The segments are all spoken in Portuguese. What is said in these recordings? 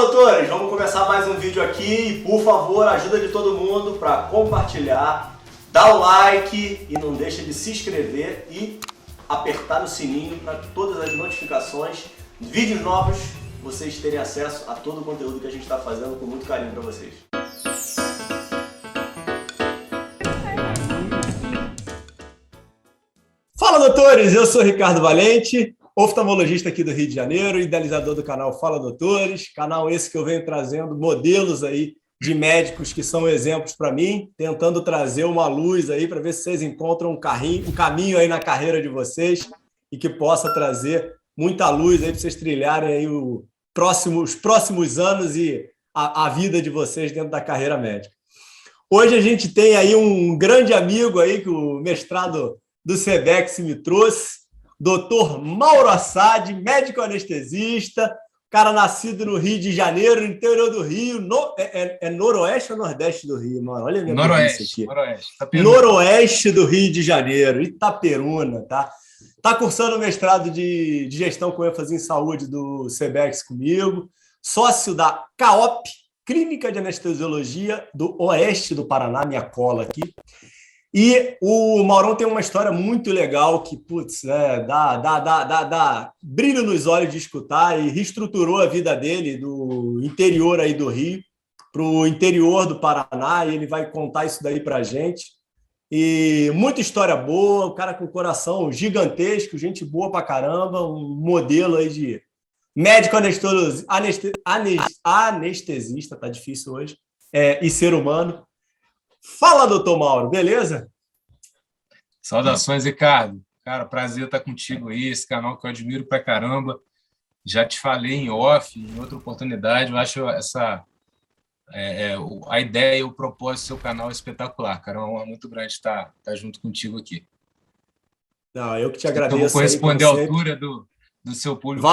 Fala, doutores! Vamos começar mais um vídeo aqui e, por favor, ajuda de todo mundo para compartilhar, dar o like e não deixa de se inscrever e apertar no sininho para todas as notificações, vídeos novos, vocês terem acesso a todo o conteúdo que a gente está fazendo com muito carinho para vocês. Fala, doutores! Eu sou Ricardo Valente, oftalmologista aqui do Rio de Janeiro, idealizador do canal Fala Doutores, canal esse que eu venho trazendo modelos aí de médicos que são exemplos para mim, tentando trazer uma luz aí para ver se vocês encontram um caminho aí na carreira de vocês e que possa trazer muita luz aí para vocês trilharem aí os próximos anos e a vida de vocês dentro da carreira médica. Hoje a gente tem aí um grande amigo aí que o mestrado do Sebex me trouxe, Dr. Mauro Assad, médico anestesista, cara nascido no Rio de Janeiro, no interior do Rio, é noroeste ou nordeste do Rio, mano? Olha a minha noroeste aqui. Noroeste do Rio de Janeiro, Itaperuna, tá? Tá cursando mestrado de gestão com ênfase em saúde do Sebex comigo, sócio da CAOP, Clínica de Anestesiologia do Oeste do Paraná, minha cola aqui. E o Maurão tem uma história muito legal que, putz, né, dá brilho nos olhos de escutar e reestruturou a vida dele do interior aí do Rio para o interior do Paraná e ele vai contar isso daí para a gente. E muita história boa, um cara com coração gigantesco, gente boa pra caramba, um modelo aí de médico anestesista, tá difícil hoje, e ser humano. Fala, doutor Mauro, beleza? Saudações, Ricardo. Cara, prazer estar contigo aí, esse canal que eu admiro pra caramba. Já te falei em off, em outra oportunidade, eu acho a ideia e o propósito do seu canal é espetacular, cara. É uma honra muito grande estar junto contigo aqui. Não, eu que te agradeço. Eu vou corresponder à altura do seu público.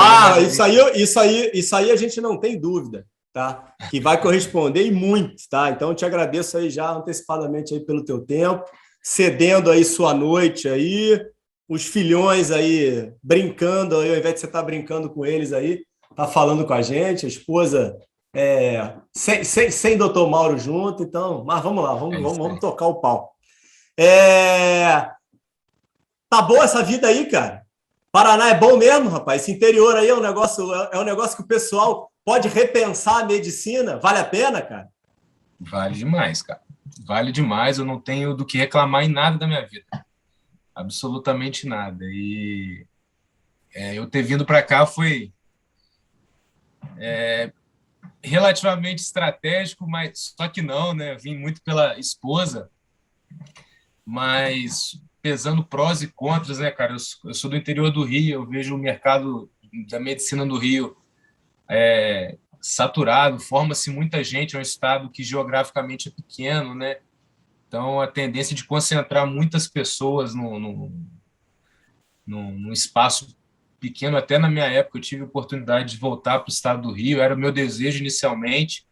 Isso aí a gente não tem dúvida. Tá? Que vai corresponder e muito, tá? Então eu te agradeço aí já antecipadamente aí pelo teu tempo, cedendo aí sua noite aí, os filhões aí brincando aí, ao invés de você estar brincando com eles aí, tá falando com a gente, a esposa sem doutor Mauro junto, então, mas vamos lá, vamos tocar o pau. Tá boa essa vida aí, cara? Paraná é bom mesmo, rapaz? Esse interior aí é um negócio que o pessoal pode repensar a medicina? Vale a pena, cara? Vale demais, cara. Vale demais. Eu não tenho do que reclamar em nada da minha vida. Absolutamente nada. E eu ter vindo para cá foi relativamente estratégico, mas só que não, né? Vim muito pela esposa, mas pesando prós e contras, né, cara? Eu sou do interior do Rio, eu vejo o mercado da medicina do Rio saturado, forma-se muita gente, é um estado que geograficamente é pequeno, né? Então, a tendência de concentrar muitas pessoas num espaço pequeno, até na minha época eu tive a oportunidade de voltar para o estado do Rio, era o meu desejo inicialmente,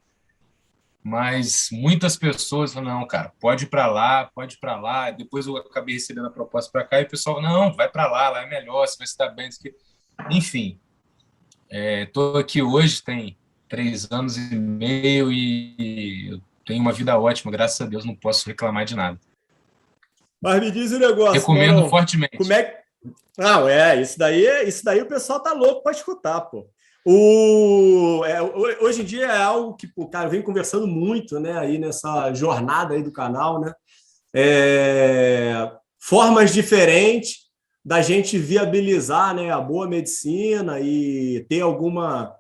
mas muitas pessoas falaram, não, cara, pode ir para lá, depois eu acabei recebendo a proposta para cá e o pessoal, não, vai para lá é melhor, você vai se dar bem, enfim. Estou aqui hoje, tem 3 anos e meio e eu tenho uma vida ótima, graças a Deus, não posso reclamar de nada. Mas me diz o negócio, recomendo Maurão, fortemente. Como é... Não, isso daí o pessoal tá louco para escutar, pô. Hoje em dia é algo que, pô, cara, eu venho conversando muito, né, aí nessa jornada aí do canal, né? Formas diferentes da gente viabilizar, né, a boa medicina e ter alguma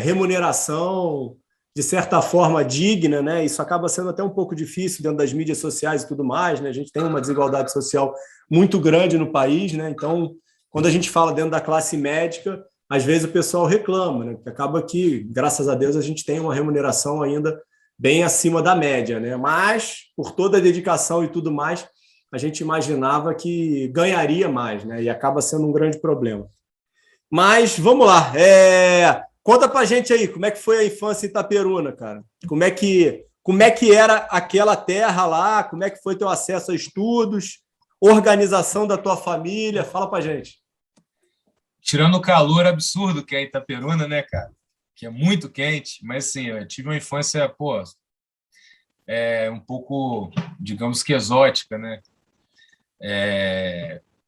remuneração de certa forma digna, né? Isso acaba sendo até um pouco difícil dentro das mídias sociais e tudo mais, né? A gente tem uma desigualdade social muito grande no país, né? Então, quando a gente fala dentro da classe médica, às vezes o pessoal reclama, né? Porque acaba que, graças a Deus, a gente tem uma remuneração ainda bem acima da média, né? Mas, por toda a dedicação e tudo mais, a gente imaginava que ganharia mais, né? E acaba sendo um grande problema. Mas, vamos lá. Conta pra gente aí, como é que foi a infância em Itaperuna, cara? Como é que era aquela terra lá? Como é que foi teu acesso a estudos? Organização da tua família? Fala pra gente. Tirando o calor absurdo que é Itaperuna, né, cara? que é muito quente, mas assim, eu tive uma infância, pô, um pouco, digamos que exótica, né?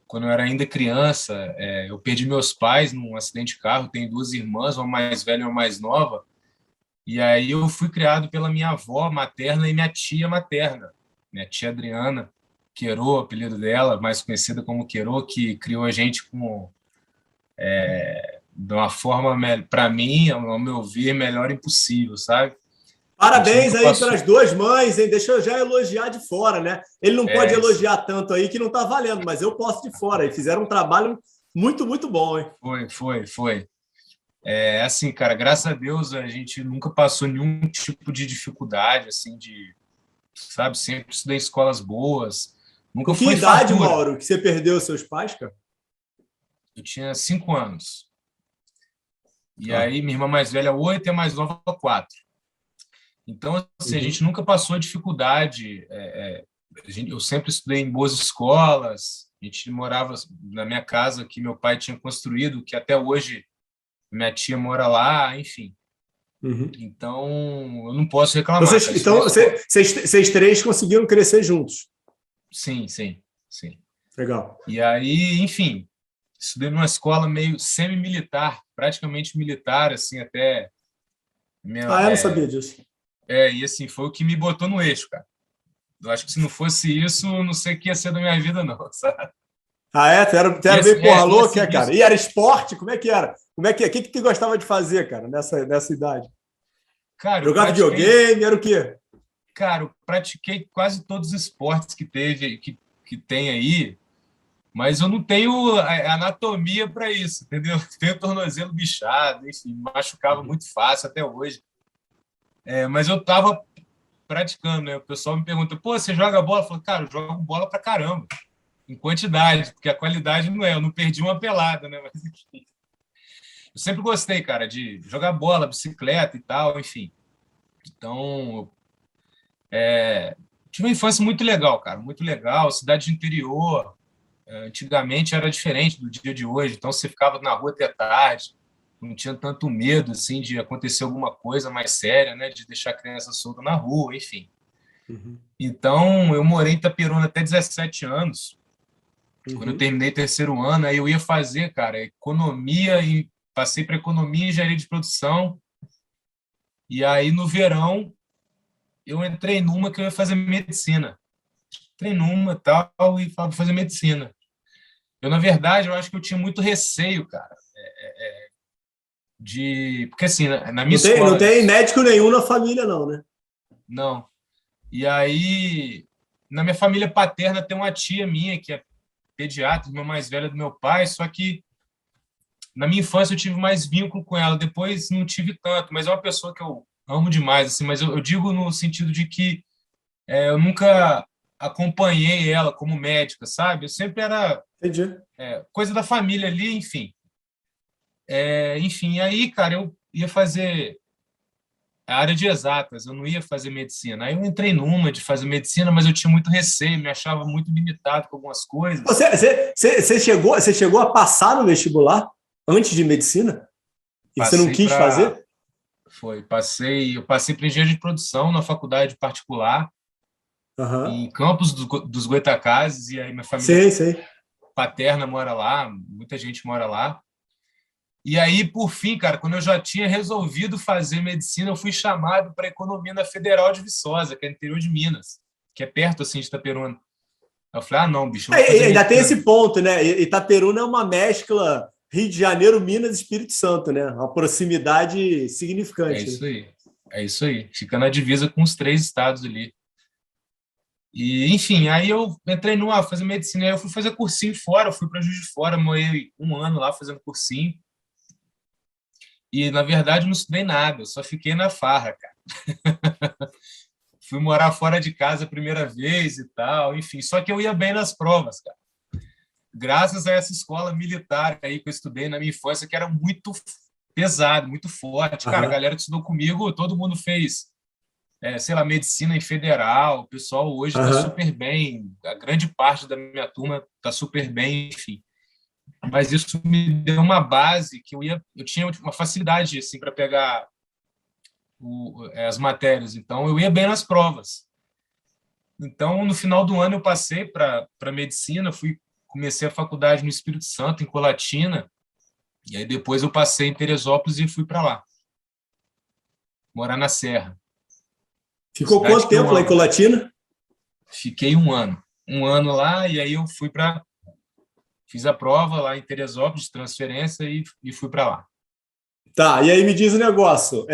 Quando eu era ainda criança, eu perdi meus pais num acidente de carro, tenho duas irmãs, uma mais velha e uma mais nova, e aí eu fui criado pela minha avó materna e minha tia materna, minha tia Adriana Queiro, apelido dela, mais conhecida como Queiro, que criou a gente de uma forma, para mim, ao meu ver, melhor impossível, sabe? A gente Parabéns nunca aí para passou. as duas mães, hein? Deixa eu já elogiar de fora, né? Ele não pode Isso elogiar tanto aí que não está valendo, mas eu posso de fora. E fizeram um trabalho muito, muito bom, hein? foi. Assim, cara, graças a Deus a gente nunca passou nenhum tipo de dificuldade, assim, sabe, sempre estudei em escolas boas, nunca Com que fui idade, fartura. Mauro, que você perdeu seus pais, cara? Eu tinha 5 anos. E Ah, aí, minha irmã mais velha, 8, e a mais nova, 4. Então, assim, a gente uhum. nunca passou dificuldade. Eu sempre estudei em boas escolas, a gente morava na minha casa que meu pai tinha construído, que até hoje minha tia mora lá, enfim. Uhum. Então, eu não posso Então, reclamar, cara. Estudei escola. vocês três conseguiram crescer juntos. Sim, sim, sim. Legal. E aí, enfim, estudei numa escola meio semi-militar, praticamente militar, assim, até minha, Ah, eu não sabia disso. e assim, foi o que me botou no eixo, cara. Eu acho que se não fosse isso, eu não sei o que ia ser da minha vida, não, sabe? Ah, é? Tu E era assim, meio porra louca, assim, cara? isso, E era esporte? Como é que era? Como é que é? O que tu gostava de fazer, cara, nessa idade? cara, Jogar videogame? Era o quê? eu pratiquei quase todos os esportes que tem aí, mas eu não tenho a anatomia para isso, entendeu? Tenho tornozelo bichado, enfim, me machucava Uhum. muito fácil até hoje. Mas eu tava praticando, né? O pessoal me pergunta, pô, você joga bola? Eu falo, cara, eu jogo bola pra caramba, em quantidade, porque a qualidade não é, eu não perdi uma pelada, né? Mas enfim, eu sempre gostei, cara, de jogar bola, bicicleta e tal, enfim. Então, tive uma infância muito legal, cara, muito legal, cidade de interior. Antigamente era diferente do dia de hoje, então você ficava na rua até tarde, não tinha tanto medo assim de acontecer alguma coisa mais séria, né, de deixar a criança solta na rua, enfim. Uhum. Então, eu morei em Itaperuna até 17 anos. Quando eu Uhum. terminei terceiro ano, aí eu ia fazer, cara, economia e passei para economia e engenharia de produção. E aí no verão eu entrei numa que eu ia fazer medicina. Entrei numa tal e falava fazer medicina. Na verdade, eu acho que eu tinha muito receio, cara, porque assim, na minha Não escola, tem médico nenhum na família, não, né? não. E aí, na minha família paterna tem uma tia minha que é pediatra, irmã mais velha do meu pai, só que na minha infância eu tive mais vínculo com ela, depois não tive tanto, mas é uma pessoa que eu amo demais, assim, mas eu digo no sentido de que eu nunca acompanhei ela como médica, sabe? Eu sempre era Entendi. coisa da família ali, enfim. Enfim, aí, cara, eu ia fazer a área de exatas, eu não ia fazer medicina. Aí eu entrei numa de fazer medicina, mas eu tinha muito receio, me achava muito limitado com algumas coisas. Você chegou a passar no vestibular antes de medicina? E você não Passei quis para fazer? eu passei para engenharia de produção na faculdade particular Aham. em Campos dos Goytacazes, e aí minha família Sei, sei. paterna mora lá, muita gente mora lá. E aí, por fim, cara, quando eu já tinha resolvido fazer medicina, eu fui chamado para economia na Federal de Viçosa, que é no interior de Minas, que é perto assim de Itaperuna. Aí eu falei, ah, não, bicho, eu vou fazer Ainda tem medicina. esse ponto, né? Itaperuna é uma mescla Rio de Janeiro, Minas e Espírito Santo, né? Uma proximidade É significante, né? isso aí. É isso aí. Fica na divisa com os 3 estados ali. E, enfim, aí eu entrei no fazer medicina, aí eu fui fazer cursinho fora, eu fui para Juiz de Fora, morei um ano lá fazendo cursinho. E, na verdade, não estudei nada, eu só fiquei na farra, cara. Fui morar fora de casa a primeira vez e tal, enfim. Só que eu ia bem nas provas, cara. Graças a essa escola militar aí que eu estudei na minha infância, que era muito pesado, muito forte. Cara, a Aham. galera que estudou comigo, todo mundo fez, sei lá, medicina em federal. O pessoal hoje está Aham. super bem. A grande parte da minha turma está super bem, enfim. mas isso me deu uma base que eu tinha uma facilidade assim para pegar as matérias, então eu ia bem nas provas. Então, no final do ano, eu passei para medicina, comecei a faculdade no Espírito Santo, em Colatina, e aí depois eu passei em Teresópolis e fui para lá, morar na Serra. Ficou quanto tempo lá em Colatina? Fiquei um ano lá, e aí eu fiz a prova lá em Teresópolis, de transferência, e fui para lá. Tá, e aí me diz o negócio,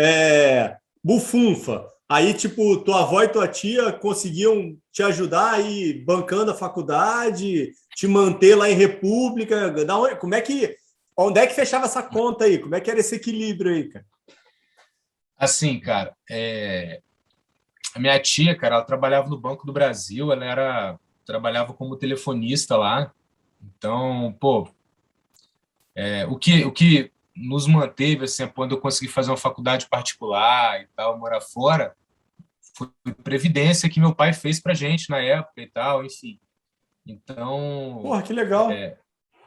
bufunfa, aí tipo, tua avó e tua tia conseguiam te ajudar aí bancando a faculdade, te manter lá em República, onde é que fechava essa conta aí? Como é que era esse equilíbrio aí, cara? Assim, cara, a minha tia, cara, ela trabalhava no Banco do Brasil, trabalhava como telefonista lá. Então, pô, o que nos manteve, assim, quando eu consegui fazer uma faculdade particular e tal, morar fora, foi previdência que meu pai fez pra gente na época e tal, enfim. Então, Porra, que legal.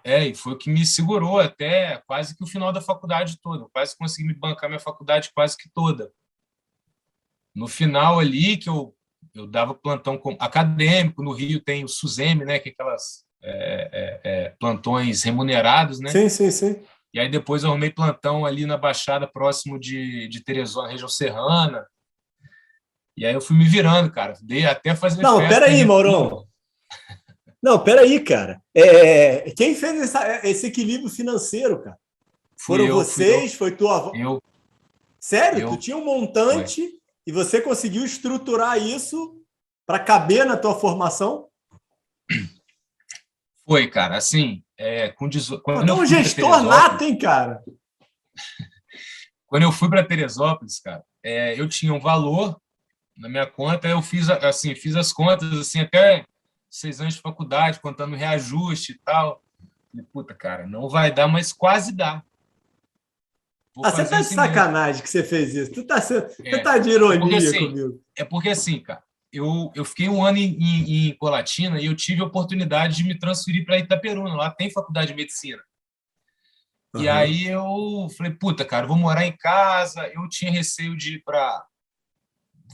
E foi o que me segurou até quase que o final da faculdade toda. Eu quase consegui me bancar minha faculdade quase que toda. No final ali, que eu dava plantão acadêmico, no Rio tem o SUSEMI, né, que é aquelas plantões remunerados, né? Sim, sim, sim. E aí depois eu arrumei plantão ali na Baixada, próximo de Teresópolis, região serrana. E aí eu fui me virando, cara. Dei até fazer Não, festa. peraí, Maurão. Não, peraí, cara. Quem fez esse equilíbrio financeiro, cara? Foram vocês? Foi tua avó? Sério? Tu tinha um montante e você conseguiu estruturar isso para caber na tua formação? Foi, cara. Assim, quando eu fui gestor nato, hein, cara? Quando eu fui para Teresópolis, cara, eu tinha um valor na minha conta, eu fiz as contas, assim, até 6 anos de faculdade, contando reajuste e tal. Falei, puta, cara, não vai dar, mas quase dá. Você tá de sacanagem que você fez isso. Você tá de ironia comigo. É porque, assim, cara, eu fiquei um ano em Colatina e eu tive a oportunidade de me transferir para Itaperuna. Lá tem faculdade de medicina. E aí eu falei, puta, cara, vou morar em casa. Eu tinha receio de ir para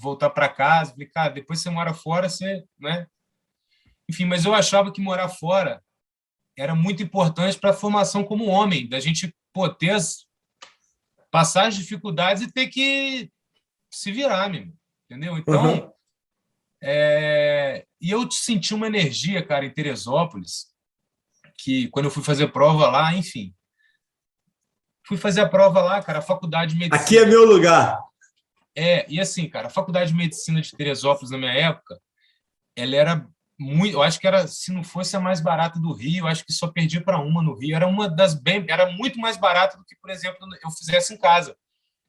voltar para casa. Falei, cara, depois você mora fora, você, né? Enfim, mas eu achava que morar fora era muito importante para a formação como homem, da gente ter passar as dificuldades e ter que se virar mesmo, entendeu? Então, e eu senti uma energia, cara, em Teresópolis, que quando eu fui fazer prova lá, enfim, fui fazer a prova lá, cara, a faculdade de medicina. Aqui é meu lugar. E assim, cara, a faculdade de medicina de Teresópolis, na minha época, ela era muito, eu acho que era, se não fosse a mais barata do Rio, eu acho que só perdia para uma no Rio, era muito mais barata do que, por exemplo, eu fizesse em casa.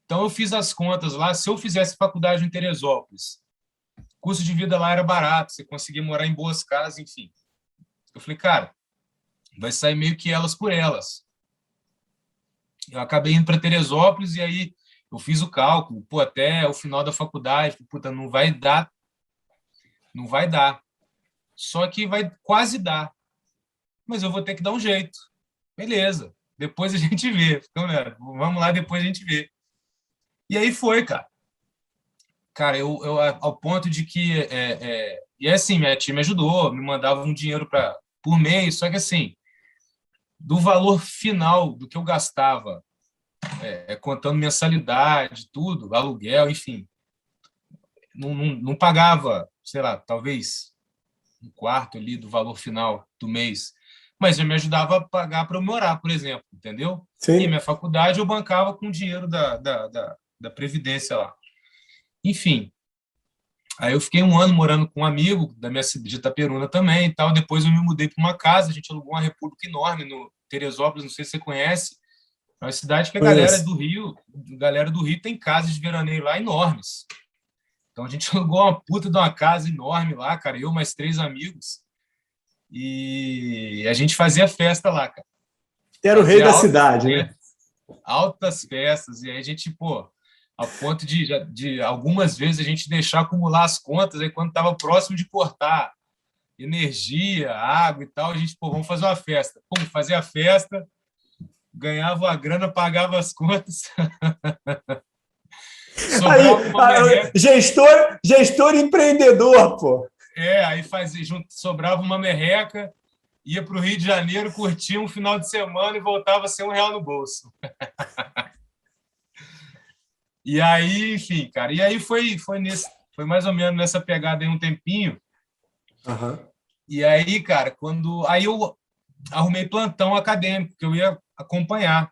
Então eu fiz as contas lá, se eu fizesse faculdade em Teresópolis, o custo de vida lá era barato, você conseguia morar em boas casas, enfim. Eu falei, cara, vai sair meio que elas por elas. Eu acabei indo para Teresópolis e aí eu fiz o cálculo, até o final da faculdade, não vai dar. Só que vai quase dar. Mas eu vou ter que dar um jeito. Beleza. Depois a gente vê. Então, vamos lá, depois a gente vê. E aí foi, cara. Cara, eu ao ponto de que... E assim, minha tia me ajudou, me mandava um dinheiro por mês, só que assim, do valor final do que eu gastava, contando mensalidade, tudo, aluguel, enfim, não pagava, sei lá, talvez um quarto ali do valor final do mês, mas já me ajudava a pagar para eu morar, por exemplo, entendeu? Sim. E minha faculdade eu bancava com o dinheiro da Previdência lá. Enfim, aí eu fiquei um ano morando com um amigo da minha cidade de Itaperuna também e tal. Depois eu me mudei para uma casa, a gente alugou uma república enorme no Teresópolis, não sei se você conhece. É uma cidade que a galera do Rio tem casas de veraneio lá enormes. Então a gente alugou uma puta de uma casa enorme lá, cara, eu mais 3 amigos. E a gente fazia festa lá, cara. Era o rei da cidade, né? Altas festas. E aí a gente, ao ponto de algumas vezes a gente deixar acumular as contas, aí quando estava próximo de cortar, energia, água e tal. A gente, pô, vamos fazer uma festa. Pô, fazer a festa, ganhava a grana, pagava as contas. Sobrava uma merreca. Gestor empreendedor, pô. Aí fazia, sobrava uma merreca, ia para o Rio de Janeiro, curtia um final de semana e voltava sem R$1 no bolso. E aí, enfim, cara, e aí foi mais ou menos nessa pegada aí um tempinho. Uhum. E aí, cara, aí eu arrumei plantão acadêmico, que eu ia acompanhar.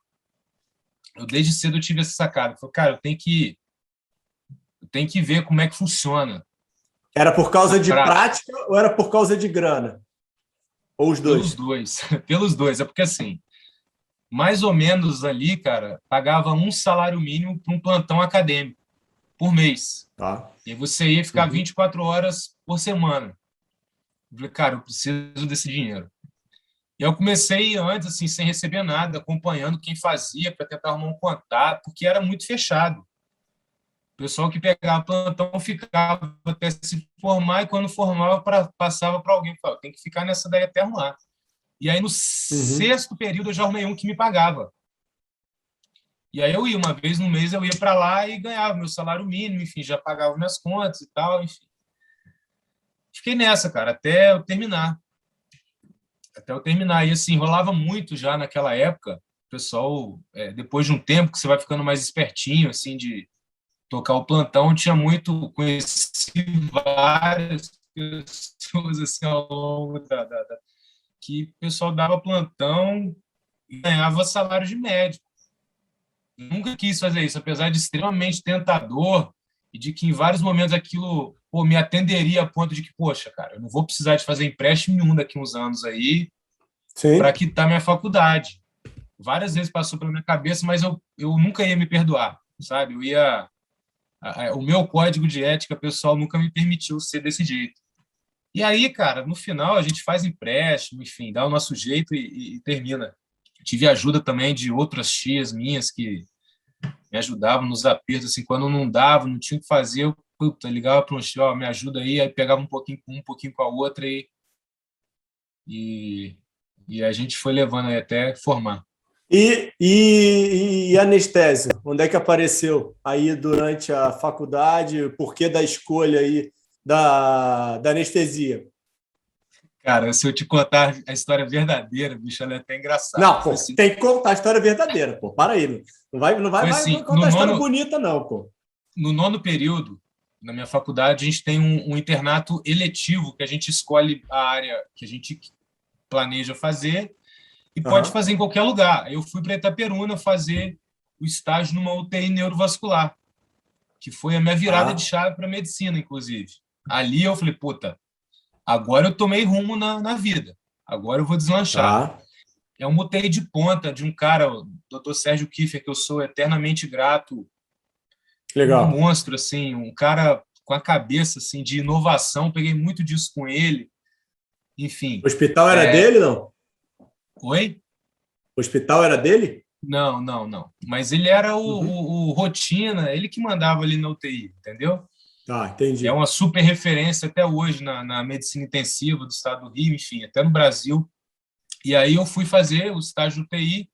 Eu desde cedo eu tive essa sacada. Falei, cara, eu tenho que ver como é que funciona. Era por causa de prática ou era por causa de grana? Ou os dois? Pelos dois. Pelos dois. É porque, assim, mais ou menos ali, cara, pagava um salário mínimo para um plantão acadêmico por mês. Tá. E você ia ficar 24 horas por semana. Eu falei, cara, eu preciso desse dinheiro. E eu comecei antes, assim, sem receber nada, acompanhando quem fazia para tentar arrumar um contato, porque era muito fechado. O pessoal que pegava plantão ficava até se formar e quando formava passava para alguém. Falava, tem que ficar nessa daí até arrumar. E aí no sexto período eu já arrumei um que me pagava. E aí eu ia, uma vez no mês eu ia para lá e ganhava meu salário mínimo, enfim, já pagava minhas contas e tal, enfim. Fiquei nessa, cara, até eu terminar. E assim, rolava muito já naquela época. O pessoal, depois de um tempo que você vai ficando mais espertinho, assim, de tocar o plantão, tinha muito, conheci várias pessoas assim ao longo que o pessoal dava plantão e ganhava salário de médico. Nunca quis fazer isso, apesar de extremamente tentador e de que em vários momentos aquilo me atenderia a ponto de que, poxa, cara, eu não vou precisar de fazer empréstimo nenhum daqui a uns anos aí para quitar minha faculdade. Várias vezes passou pela minha cabeça, mas eu nunca ia me perdoar, sabe? O meu código de ética pessoal nunca me permitiu ser desse jeito. E aí, cara, no final a gente faz empréstimo, enfim, dá o nosso jeito e termina. Tive ajuda também de outras tias minhas que me ajudavam nos apertos, assim, quando não dava, não tinha o que fazer, eu ligava para um tio, me ajuda aí pegava um pouquinho com um pouquinho com a outra e a gente foi levando aí até formar. E anestésio? Onde é que apareceu aí durante a faculdade? Por que da escolha aí da anestesia? Cara, se eu te contar a história verdadeira, bicho, ela é até engraçada. Não, pô, assim, tem que contar a história verdadeira, pô. Para aí. Não vai assim, contar a história bonita, não, pô. No 9º período, na minha faculdade, a gente tem um internato eletivo que a gente escolhe a área que a gente planeja fazer e pode fazer em qualquer lugar. Eu fui para Itaperuna fazer o estágio numa UTI neurovascular, que foi a minha virada de chave para medicina, inclusive. Ali eu falei, puta, agora eu tomei rumo na vida. Agora eu vou deslanchar. É uma UTI de ponta de um cara, o Dr. Sérgio Kiefer, que eu sou eternamente grato. Legal. Um monstro, assim, um cara com a cabeça assim, de inovação. Peguei muito disso com ele. Enfim. O hospital era dele, não? Oi? O hospital era dele? Não. Mas ele era o rotina, ele que mandava ali na UTI, entendeu? Entendi. É uma super referência até hoje na medicina intensiva do estado do Rio, enfim, até no Brasil. E aí eu fui fazer o estágio UTI.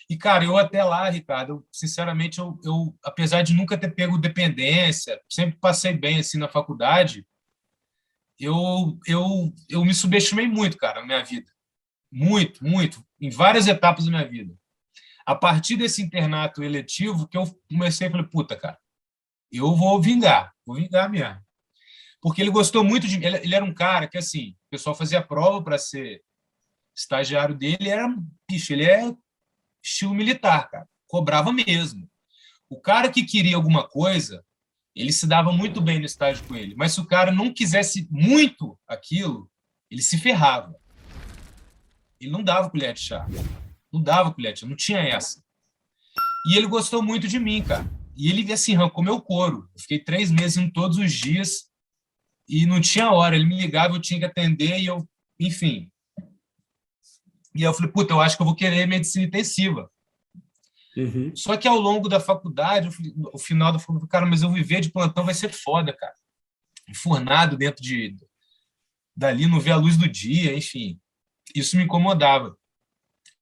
E, cara, eu até lá, Ricardo, sinceramente, eu apesar de nunca ter pego dependência, sempre passei bem assim na faculdade, eu me subestimei muito, cara, na minha vida. Muito, em várias etapas da minha vida. A partir desse internato eletivo que eu comecei a falar, puta, cara, eu vou vingar mesmo. Porque ele gostou muito de mim. Ele era um cara que, assim, o pessoal fazia prova para ser estagiário dele, ele é estilo militar, cara. Cobrava mesmo. O cara que queria alguma coisa, ele se dava muito bem no estágio com ele. Mas se o cara não quisesse muito aquilo, ele se ferrava. Ele não dava colher de chá. Não tinha essa. E ele gostou muito de mim, cara. E ele, assim, arrancou meu couro. Eu fiquei 3 meses indo todos os dias e não tinha hora. Ele me ligava, eu tinha que atender e eu, enfim. E aí eu falei, puta, eu acho que eu vou querer medicina intensiva. Só que ao longo da faculdade, o final da faculdade, cara, mas eu viver de plantão vai ser foda, cara. Enfurnado dentro dali não ver a luz do dia, enfim. Isso me incomodava.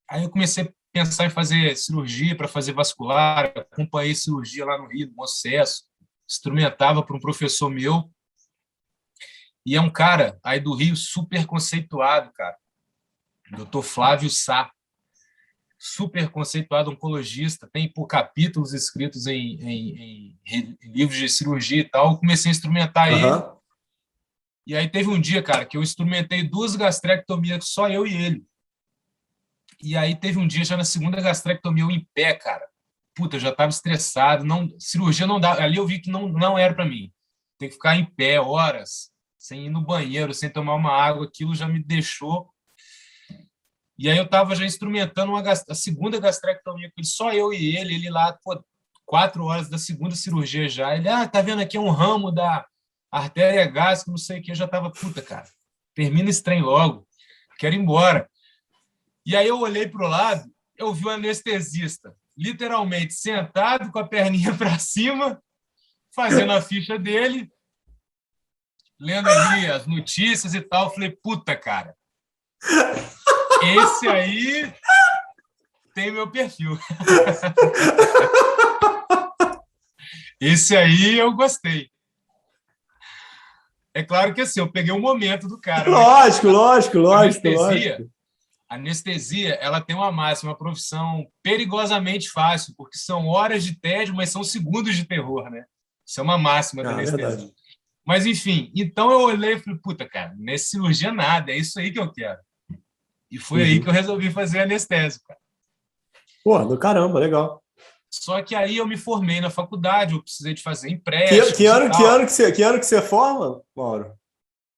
Aí eu comecei a pensar em fazer cirurgia para fazer vascular, acompanhei cirurgia lá no Rio, no Bom Sucesso, instrumentava para um professor meu, e é um cara aí do Rio super conceituado, cara, Dr. Flávio Sá, super conceituado, oncologista, tem por capítulos escritos em livros de cirurgia e tal. Eu comecei a instrumentar ele, e aí teve um dia, cara, que eu instrumentei 2 gastrectomias, só eu e ele. E aí teve um dia, já na segunda gastrectomia, eu em pé, cara. Puta, eu já estava estressado, não, cirurgia não dá. Ali eu vi que não era para mim. Tem que ficar em pé horas, sem ir no banheiro, sem tomar uma água, aquilo já me deixou. E aí eu estava já instrumentando a segunda gastrectomia com ele, só eu e ele lá, pô, 4 horas da segunda cirurgia já. Ele, tá vendo aqui é um ramo da artéria gástrica, não sei o que. Eu já estava, puta, cara, termina esse trem logo, quero ir embora. E aí eu olhei para o lado, eu vi o anestesista, literalmente sentado com a perninha para cima, fazendo a ficha dele, lendo ali as notícias e tal. Eu falei, puta, cara, esse aí tem meu perfil. Esse aí eu gostei. É claro que assim, eu peguei o momento do cara. Lógico. Anestesia, ela tem uma máxima, uma profissão perigosamente fácil, porque são horas de tédio, mas são segundos de terror, né? Isso é uma máxima da anestesia. Verdade. Mas, enfim, então eu olhei e falei, puta, cara, não é cirurgia nada, é isso aí que eu quero. E foi aí que eu resolvi fazer anestésico, cara. Pô, do caramba, legal. Só que aí eu me formei na faculdade, eu precisei de fazer empréstimo. Que ano que você forma, Mauro?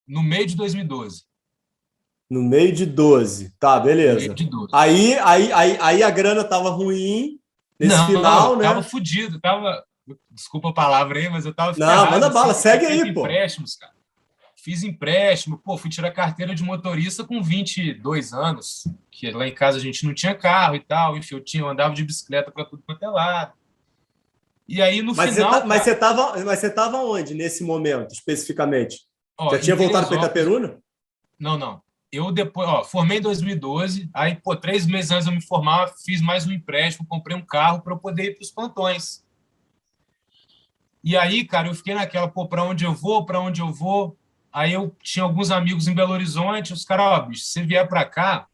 No meio de 2012. No meio de 12. Tá, beleza. No meio de 12. Aí a grana tava ruim nesse final, né? Tava fudido, desculpa a palavra aí, mas eu tava ferrado. Não, manda bala, assim, segue aí, pô. Empréstimos, cara. Fiz empréstimo, fui tirar carteira de motorista com 22 anos, que lá em casa a gente não tinha carro e tal, enfim, eu andava de bicicleta para tudo quanto é lado. E aí, no final... Mas você tava onde, nesse momento, especificamente? Já tinha voltado para Itaperuna? Não. Eu depois, formei em 2012, aí, 3 meses antes de eu me formar, fiz mais um empréstimo, comprei um carro para eu poder ir para os plantões. E aí, cara, eu fiquei naquela, para onde eu vou? Aí eu tinha alguns amigos em Belo Horizonte, os caras, bicho, se você vier para cá,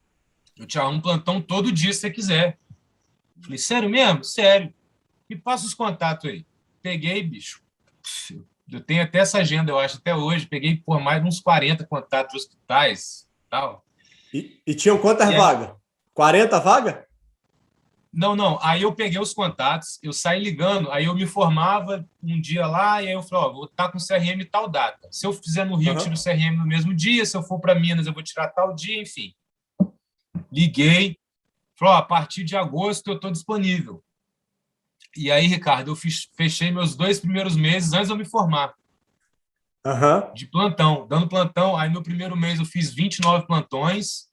eu te arrumo um plantão todo dia se você quiser. Eu falei, sério mesmo? Sério. Me passa os contatos aí. Peguei, bicho. Eu tenho até essa agenda, eu acho, até hoje. Peguei por mais de uns 40 contatos de hospitais e tal. E tinham quantas vagas? 40 vagas? Não. Aí eu peguei os contatos, eu saí ligando, aí eu me formava um dia lá, e aí eu falei, vou estar com CRM tal data. Se eu fizer no Rio, eu tiro o CRM no mesmo dia, se eu for para Minas, eu vou tirar tal dia, enfim. Liguei, falei, a partir de agosto eu estou disponível. E aí, Ricardo, eu fechei meus 2 primeiros meses antes de eu me formar. De plantão, dando plantão. Aí no primeiro mês eu fiz 29 plantões,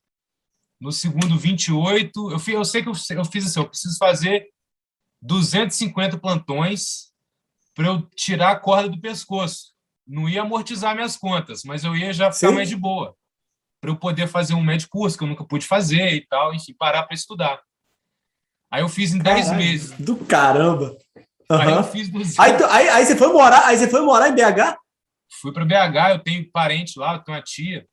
no segundo 28. Eu sei que eu fiz assim, eu preciso fazer 250 plantões para eu tirar a corda do pescoço. Não ia amortizar minhas contas, mas eu ia já ficar mais de boa, para eu poder fazer um médio curso que eu nunca pude fazer e tal, enfim, parar para estudar. Aí eu fiz em 10 meses. Do caramba! Aí eu fiz 200. Aí você foi morar em BH? Fui para BH, eu tenho parente lá, eu tenho uma tia,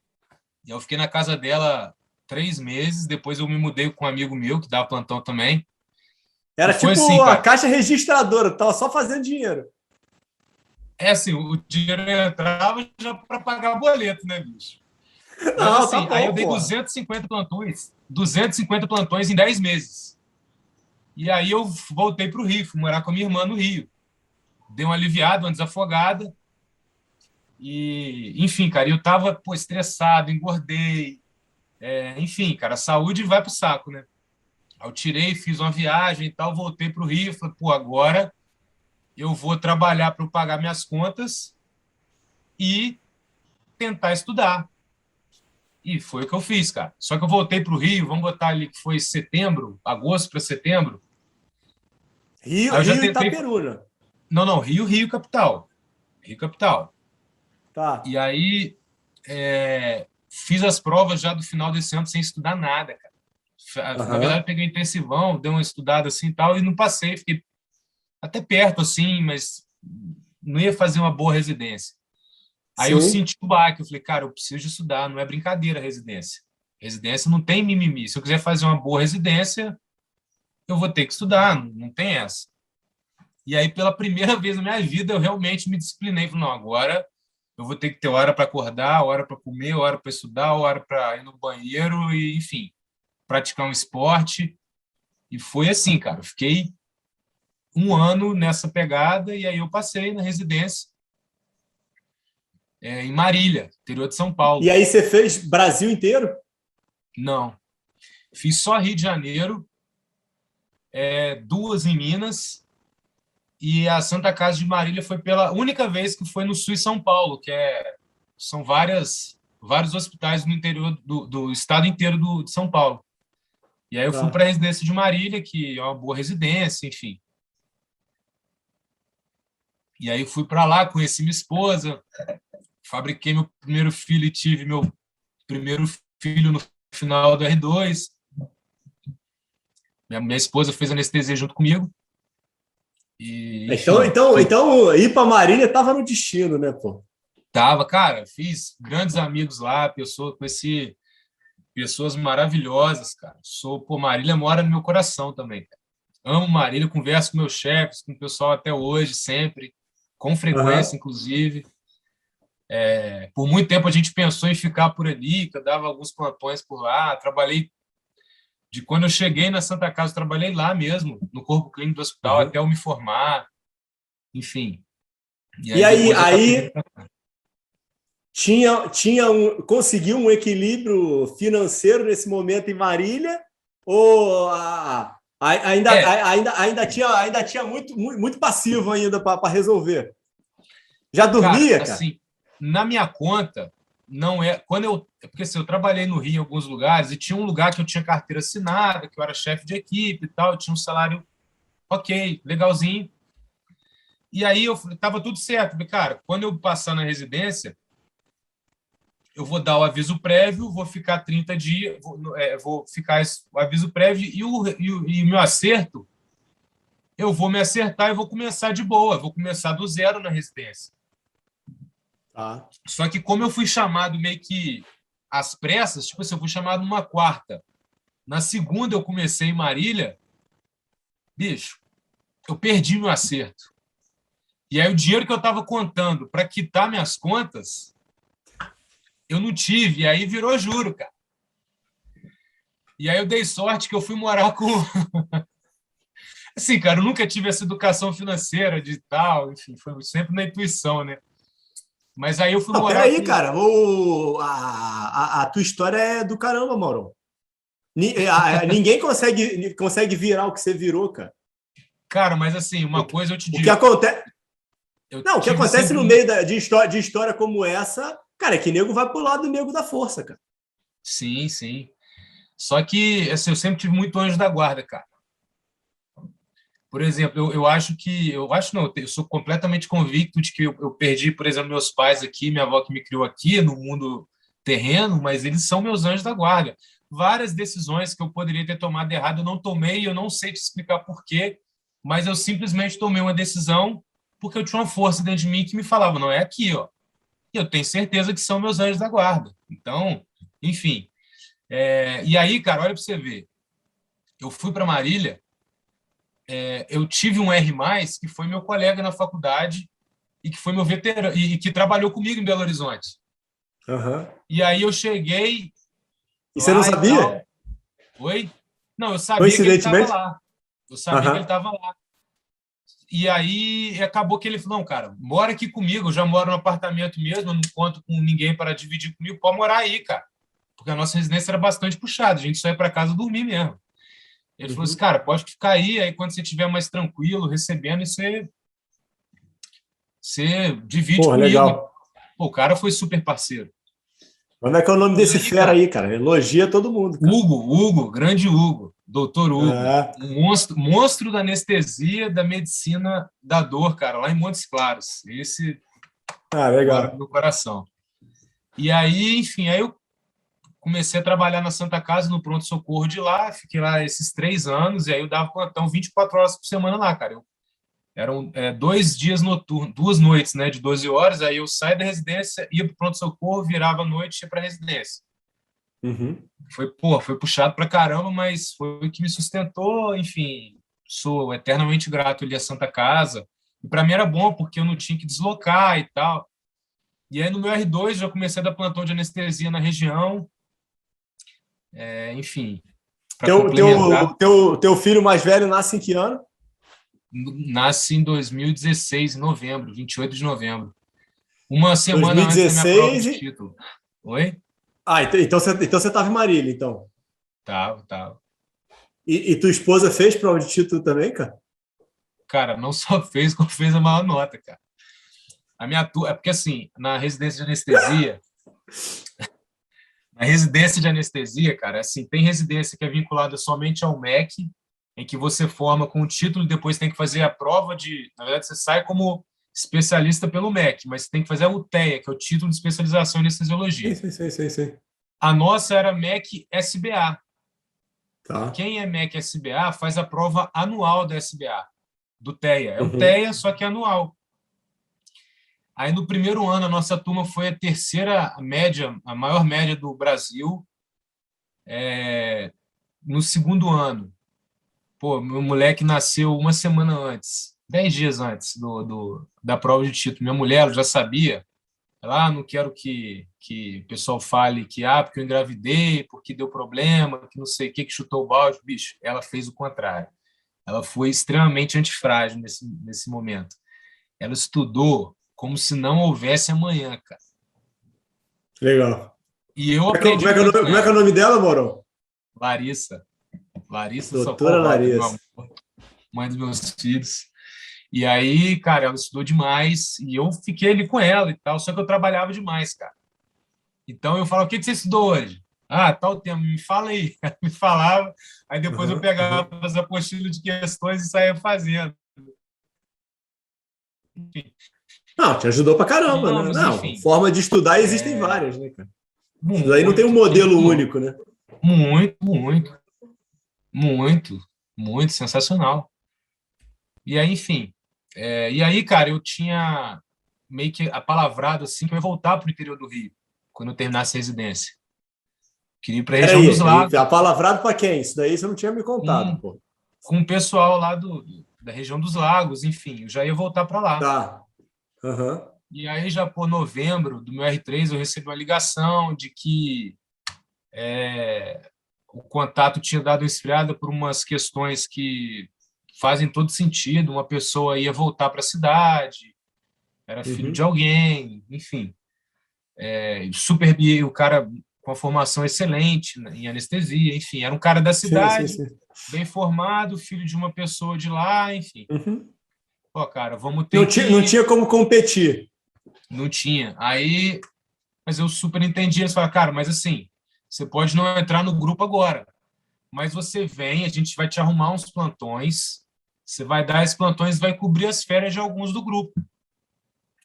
e eu fiquei na casa dela 3 meses, depois eu me mudei com um amigo meu, que dava plantão também. Era tipo assim, a caixa registradora, tava só fazendo dinheiro. É assim, o dinheiro entrava já para pagar boleto, né, bicho? Não, mas, assim, tá bom, aí eu dei 250 plantões em 10 meses. E aí eu voltei para o Rio, fui morar com a minha irmã no Rio. Dei uma aliviada, uma desafogada. E, enfim, cara, eu tava estressado, engordei. Enfim, cara, a saúde vai pro saco, né? Eu tirei, fiz uma viagem e tal, voltei para o Rio. Falei, agora eu vou trabalhar para pagar minhas contas e tentar estudar. E foi o que eu fiz, cara. Só que eu voltei para o Rio, vamos botar ali que foi agosto para setembro. Rio e Itaperuna. Não, Rio capital. Rio capital. Tá. E aí fiz as provas já do final desse ano sem estudar nada, cara. Na verdade, eu peguei intensivão, dei uma estudada assim e tal, e não passei, fiquei até perto, assim, mas não ia fazer uma boa residência. Aí eu Sim. senti o baque, eu falei, cara, eu preciso de estudar, não é brincadeira a residência. Residência não tem mimimi. Se eu quiser fazer uma boa residência, eu vou ter que estudar, não tem essa. E aí, pela primeira vez na minha vida, eu realmente me disciplinei. Falei, não, agora eu vou ter que ter hora para acordar, hora para comer, hora para estudar, hora para ir no banheiro e, enfim, praticar um esporte. E foi assim, cara. Eu fiquei um ano nessa pegada e aí eu passei na residência em Marília, interior de São E Paulo. aí você fez Brasil inteiro? Não, fiz só Rio de Janeiro, 2 em Minas, e a Santa Casa de Marília foi pela única vez que foi no Sul e São Paulo, são vários hospitais no interior do estado inteiro de São Paulo. E aí eu fui para a residência de Marília, que é uma boa residência, enfim. E aí fui para lá, conheci minha esposa, fabriquei meu primeiro filho e tive meu primeiro filho no final do R2. Minha esposa fez anestesia junto comigo. E, enfim, então ir para Marília estava no destino, né, pô? Tava, cara, fiz grandes amigos lá, conheci pessoas maravilhosas, cara. Marília mora no meu coração também, cara. Amo Marília, converso com meus chefes, com o pessoal até hoje, sempre, com frequência, inclusive. Por muito tempo a gente pensou em ficar por ali, que eu dava alguns plantões por lá, trabalhei de quando eu cheguei na Santa Casa, eu trabalhei lá mesmo, no corpo clínico do hospital, até eu me formar, enfim. E aí conseguiu um equilíbrio financeiro nesse momento em Marília ou ainda tinha muito passivo ainda para resolver? Já dormia, cara? Assim, na minha conta, não é. Porque assim, eu trabalhei no Rio em alguns lugares e tinha um lugar que eu tinha carteira assinada, que eu era chefe de equipe e tal, eu tinha um salário ok, legalzinho. E aí eu falei, tava tudo certo. Falei, cara, quando eu passar na residência, eu vou dar o aviso prévio, vou ficar 30 dias, vou ficar o aviso prévio e o meu acerto, eu vou me acertar e vou começar de boa, vou começar do zero na residência. Só que como eu fui chamado meio que às pressas, tipo assim, eu fui chamado numa quarta. Na segunda eu comecei em Marília, bicho, eu perdi meu acerto. E aí o dinheiro que eu estava contando para quitar minhas contas, eu não tive, e aí virou juro, cara. E aí eu dei sorte que eu fui morar com... Assim, cara, eu nunca tive essa educação financeira de tal, enfim, foi sempre na intuição, né? Mas aí eu fui morar peraí, cara. A tua história é do caramba, Mauro. Ninguém consegue virar o que você virou, cara. Cara, mas assim, uma coisa eu te digo. O que acontece... o que acontece no meio de história como essa, cara, é que nego vai pro lado do nego da força, cara. Sim, sim. Só que assim, eu sempre tive muito anjo da guarda, cara. Por exemplo, eu sou completamente convicto de que eu perdi, por exemplo, meus pais aqui, minha avó que me criou aqui no mundo terreno, mas eles são meus anjos da guarda. Várias decisões que eu poderia ter tomado errado, eu não tomei, eu não sei te explicar por quê, mas eu simplesmente tomei uma decisão porque eu tinha uma força dentro de mim que me falava, não é aqui, ó. E eu tenho certeza que são meus anjos da guarda. Então, enfim. E aí, cara, olha para você ver. Eu fui para Marília, eu tive um R+, que foi meu colega na faculdade e que foi meu veterano, e que trabalhou comigo em Belo Horizonte. E aí eu cheguei e você não sabia? Oi? Não, eu sabia que ele estava lá. Eu sabia que ele estava lá. E aí acabou que ele falou, não, cara, mora aqui comigo, eu já moro no apartamento mesmo, eu não conto com ninguém para dividir comigo, pode morar aí, cara. Porque a nossa residência era bastante puxada, a gente só ia para casa dormir mesmo. Ele falou assim, cara, pode ficar aí quando você estiver mais tranquilo, recebendo, você divide comigo. Legal. Pô, o cara foi super parceiro. Como é que é o nome desse fera aí, cara? Elogia todo mundo. Cara. Hugo, grande Hugo, doutor Hugo. Um monstro da anestesia, da medicina da dor, cara, lá em Montes Claros. Esse legal. mora no meu coração. E aí, enfim, aí eu comecei a trabalhar na Santa Casa, no pronto-socorro de lá, fiquei lá esses 3 anos, e aí eu dava plantão 24 horas por semana lá, cara. Eram 2 dias noturnos, 2 noites, né, de 12 horas, aí eu saía da residência, ia para o pronto-socorro, virava a noite e ia para a residência. Uhum. Foi puxado pra caramba, mas foi o que me sustentou, enfim, sou eternamente grato ali à Santa Casa, e para mim era bom, porque eu não tinha que deslocar e tal. E aí no meu R2 já comecei a dar plantão de anestesia na região, enfim, para complementar. Teu filho mais velho nasce em que ano? Nasce em 2016, em novembro, 28 de novembro. Uma semana antes da minha prova 2016 de e... título. Oi? Ah, então você estava em Marília, então. Tava. E tua esposa fez prova de título também, cara? Cara, não só fez, como fez a maior nota, cara. A minha é porque assim, na residência de anestesia, cara, assim, tem residência que é vinculada somente ao MEC, em que você forma com o título e depois tem que fazer a prova de, na verdade, você sai como especialista pelo MEC, mas você tem que fazer a UTEA, que é o título de especialização em anestesiologia. Sim. A nossa era MEC SBA. Tá. Quem é MEC SBA faz a prova anual da SBA, do TEA. É o Uhum. TEA, só que é anual. Aí, no primeiro ano, a nossa turma foi a terceira média, a maior média do Brasil. No segundo ano, meu moleque nasceu uma semana antes, 10 dias antes da prova de título. Minha mulher já sabia. Ela, não quero que o pessoal fale que, porque eu engravidei, porque deu problema, que não sei o que chutou o balde. Bicho, ela fez o contrário. Ela foi extremamente antifrágil nesse momento. Ela estudou como se não houvesse amanhã, cara. Legal. E eu aprendi muito com como é que é o ela. nome dela, Morão? Larissa Doutora Socorro Rosa, Larissa. mãe dos meus filhos. E aí, cara, ela estudou demais e eu fiquei ali com ela e tal, só que eu trabalhava demais, cara. Então eu falava, o que você estudou hoje? Tal tema, me fala aí. Ela me falava, aí depois eu pegava as apostilas de questões e saía fazendo. Enfim. Não, te ajudou pra caramba, né? Vamos, Não, enfim. forma de estudar existem várias, né, cara? Isso daí não tem um Muito, modelo único, né? muito sensacional. E aí, enfim. E aí, cara, eu tinha meio que apalavrado assim que eu ia voltar para o interior do Rio, quando eu terminasse a residência. Queria ir para a região dos Peraí, lagos. apalavrado pra quem? Isso daí você não tinha me contado, pô. Com o pessoal lá da região dos lagos, enfim, eu já ia voltar para lá. Tá. Uhum. E aí, já por novembro do meu R3, eu recebi uma ligação de que o contato tinha dado esfriada por umas questões que fazem todo sentido. Uma pessoa ia voltar para a cidade, era filho de alguém, enfim. Super, o cara com a formação excelente em anestesia, enfim, era um cara da cidade, Sim. bem formado, filho de uma pessoa de lá, enfim. Pô, cara, vamos ter Não tinha como competir. Não tinha. Aí, mas eu super entendi. Eles falaram, cara, mas assim, você pode não entrar no grupo agora, mas você vem, a gente vai te arrumar uns plantões, você vai dar esses plantões, vai cobrir as férias de alguns do grupo.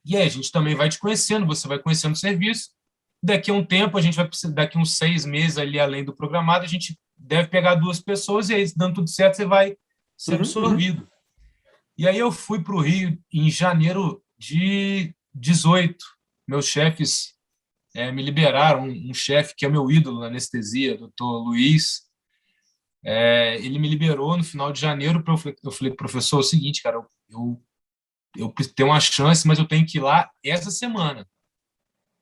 E aí a gente também vai te conhecendo, você vai conhecendo o serviço. Daqui a um tempo, a gente vai precisar, daqui uns 6 meses ali, além do programado, a gente deve pegar 2 pessoas e aí, dando tudo certo, você vai ser absorvido. E aí eu fui para o Rio em janeiro de 18. Meus chefes me liberaram, um chefe que é meu ídolo na anestesia, doutor Luiz, ele me liberou no final de janeiro. Eu falei, professor, é o seguinte, cara, eu tenho uma chance, mas eu tenho que ir lá essa semana.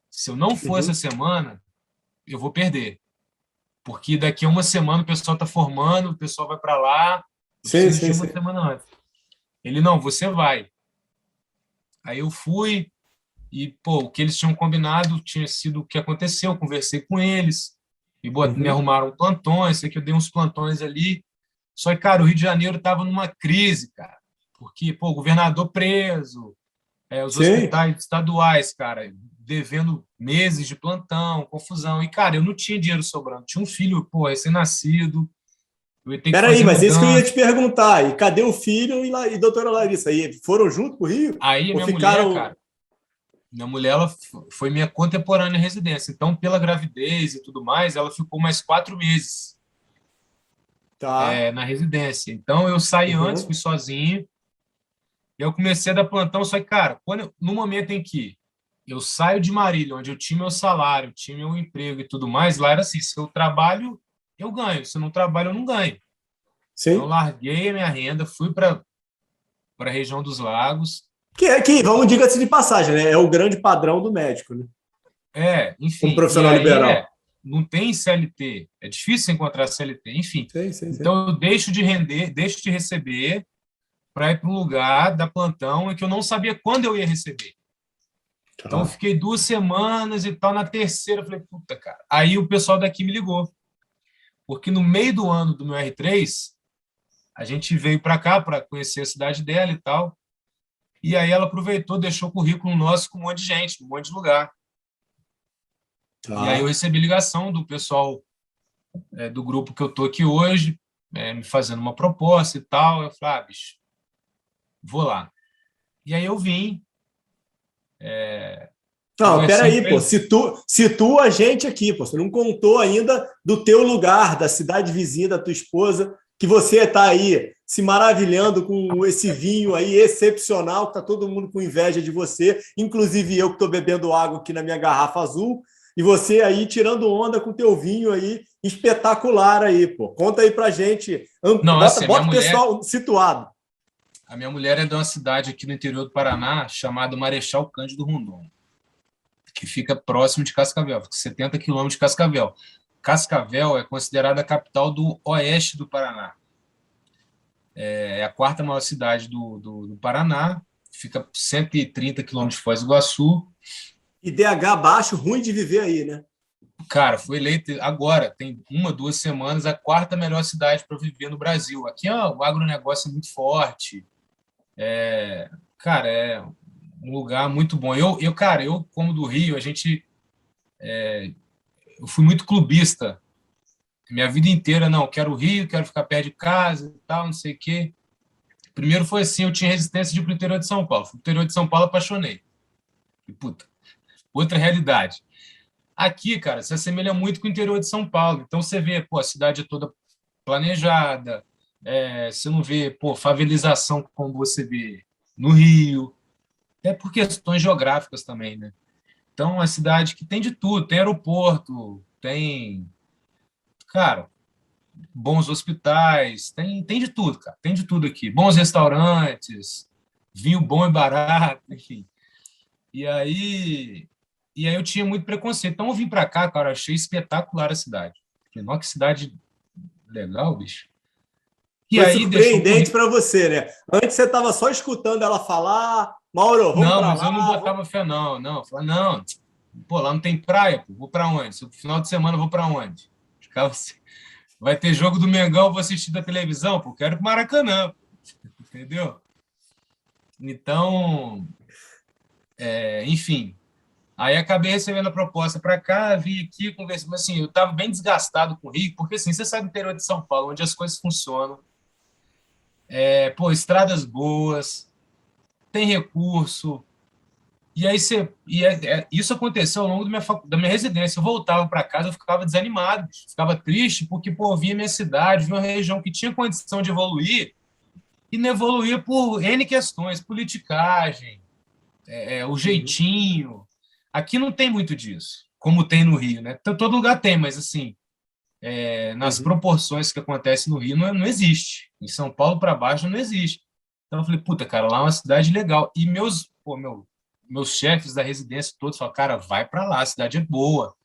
Se eu não for essa semana, eu vou perder. Porque daqui a uma semana o pessoal está formando, o pessoal vai para lá, eu preciso de uma semana antes. Ele, não, você vai. Aí eu fui e, o que eles tinham combinado tinha sido o que aconteceu. Eu conversei com eles e me arrumaram plantões, sei que eu dei uns plantões ali. Só que, cara, o Rio de Janeiro estava numa crise, cara. Porque, o governador preso, os hospitais estaduais, cara, devendo meses de plantão, confusão. E, cara, eu não tinha dinheiro sobrando. Tinha um filho, recém-nascido. Peraí, mas isso que eu ia te perguntar. E cadê o filho e doutora Larissa? Aí foram junto pro Rio? Aí ou minha ficaram... mulher, cara, Minha mulher, ela foi minha contemporânea em residência. Então, pela gravidez e tudo mais, ela ficou mais 4 meses Tá. na residência. Então, eu saí antes, fui Uhum. sozinho. E eu comecei a dar plantão. Só que, cara, no momento em que eu saio de Marília, onde eu tinha meu salário, tinha meu emprego e tudo mais, lá era assim: se eu trabalho, eu ganho. Se eu não trabalho, eu não ganho. Então, eu Sim. larguei a minha renda, fui para a região dos lagos. Que, vamos, diga-se de passagem, né? É o grande padrão do médico, né? Como Enfim. E profissional aí liberal. não tem CLT. É difícil encontrar CLT. Enfim. Sim, sim, sim. Então, eu deixo de render, deixo de receber para ir para um lugar da plantão em que eu não sabia quando eu ia receber. Então, eu Tá. fiquei 2 semanas e tal. Na terceira, eu falei, puta, cara. Aí o pessoal daqui me ligou. Porque no meio do ano do meu R3, a gente veio para cá para conhecer a cidade dela e tal. E aí ela aproveitou, deixou o currículo nosso com um monte de gente, um monte de lugar. E aí eu Tá. recebi ligação do pessoal do grupo que eu tô aqui hoje, me fazendo uma proposta e tal. Eu falei, bicho, vou lá. E aí eu vim, Não, conversei peraí, com pô. ele. Situa a gente aqui, pô. Você não contou ainda do teu lugar, da cidade vizinha da tua esposa, que você está aí se maravilhando com esse vinho aí excepcional, que tá todo mundo com inveja de você, inclusive eu que estou bebendo água aqui na minha garrafa azul, e você aí tirando onda com teu vinho aí espetacular aí, pô. Conta aí pra gente, Não, bota, assim, bota o pessoal situado. a minha mulher é de uma cidade aqui no interior do Paraná chamada Marechal Cândido Rondon, que fica próximo de Cascavel, fica 70 quilômetros de Cascavel. Cascavel é considerada a capital do oeste do Paraná. É a quarta maior cidade do Paraná, fica 130 quilômetros de Foz do Iguaçu. IDH baixo, ruim de viver aí, né? Cara, foi eleita agora, tem 1, 2 semanas, a quarta melhor cidade para viver no Brasil. Aqui o agronegócio é muito forte. Cara, é um lugar muito bom. Cara, eu como do Rio, eu fui muito clubista. Minha vida inteira, não, quero o Rio, quero ficar perto de casa e tal, não sei o quê. Primeiro foi assim, eu tinha resistência de ir pro interior de São Paulo. Fui pro interior de São Paulo, apaixonei. E, puta, outra realidade. Aqui, cara, se assemelha muito com o interior de São Paulo. Então você vê, pô, a cidade é toda planejada, você não vê, pô, favelização como você vê no Rio, até por questões geográficas também, né? Então, é uma cidade que tem de tudo, tem aeroporto, tem, cara, bons hospitais, tem de tudo, cara, tem de tudo aqui. Bons restaurantes, vinho bom e barato, enfim. E aí, e aí eu tinha muito preconceito. Então eu vim para cá, cara, achei espetacular a cidade. Falei, nossa, que cidade legal, bicho. E Foi aí deixou o surpreendente currículo. para você, né? Antes você estava só escutando ela falar, Mauro, vamos Não, para mas eu não lá. Vamos... botava fé, não. Não, eu falei, não, pô, lá não tem praia, pô, vou para onde? No final de semana eu vou para onde? Ficava assim, vai ter jogo do Mengão, eu vou assistir da televisão, pô, quero ir pro Maracanã, entendeu? Então, enfim. Aí acabei recebendo a proposta para cá, vim aqui, conversei, mas assim, eu estava bem desgastado com o Rio, porque assim, você sabe o interior de São Paulo, onde as coisas funcionam, pô, estradas boas, tem recurso, e aí isso aconteceu ao longo da minha residência. Eu voltava para casa, eu ficava desanimado, ficava triste, porque pô, eu via minha cidade, via uma região que tinha condição de evoluir e não evoluía por N questões, politicagem, o Uhum, jeitinho. Aqui não tem muito disso, como tem no Rio, né? Então, todo lugar tem, mas assim, nas uhum. proporções que acontece no Rio, não existe. Em São Paulo para baixo não existe. Então eu falei, puta, cara, lá é uma cidade legal. E meus chefes da residência todos falaram, cara, vai para lá, a cidade é boa,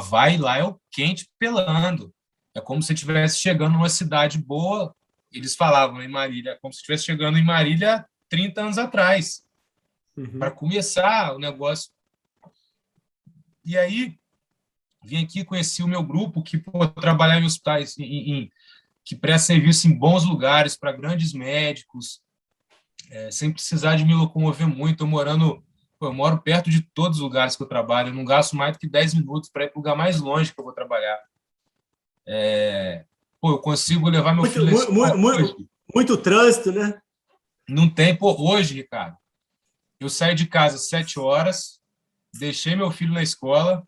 vai lá, é o quente pelando. É como se estivesse chegando numa cidade boa, eles falavam em Marília, é como se estivesse chegando em Marília 30 anos atrás, para Uhum. começar o negócio. E aí, vim aqui, conheci o meu grupo, que pô, trabalhar em hospitais, que presta serviço em bons lugares para grandes médicos, sem precisar de me locomover muito. Eu moro perto de todos os lugares que eu trabalho, eu não gasto mais do que 10 minutos para ir para o lugar mais longe que eu vou trabalhar. Pô, eu consigo levar meu Muito, filho na muito, escola muito, hoje. muito trânsito, né? Não tem, pô, hoje, Ricardo. Eu saí de casa às 7 horas, deixei meu filho na escola,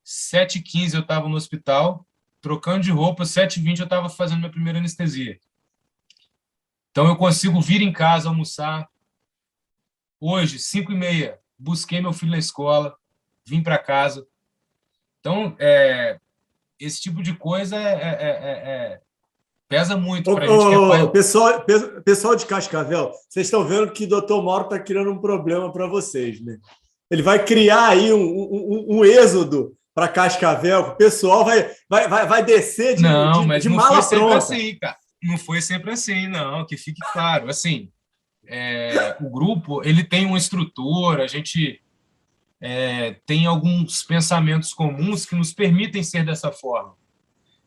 7h15 eu estava no hospital, trocando de roupa, 7h20 eu estava fazendo minha primeira anestesia. Então eu consigo vir em casa almoçar. Hoje, 5h30, busquei meu filho na escola, vim para casa. Então, esse tipo de coisa pesa muito para a gente que é pai. Pessoal de Cascavel, vocês estão vendo que o doutor Mauro está criando um problema para vocês, né? Ele vai criar aí um êxodo para Cascavel, o pessoal vai descer Não, mas de não mala foi sempre pronta. assim, cara. Não foi sempre assim, não, que fique claro. Assim, o grupo ele tem uma estrutura, a gente tem alguns pensamentos comuns que nos permitem ser dessa forma.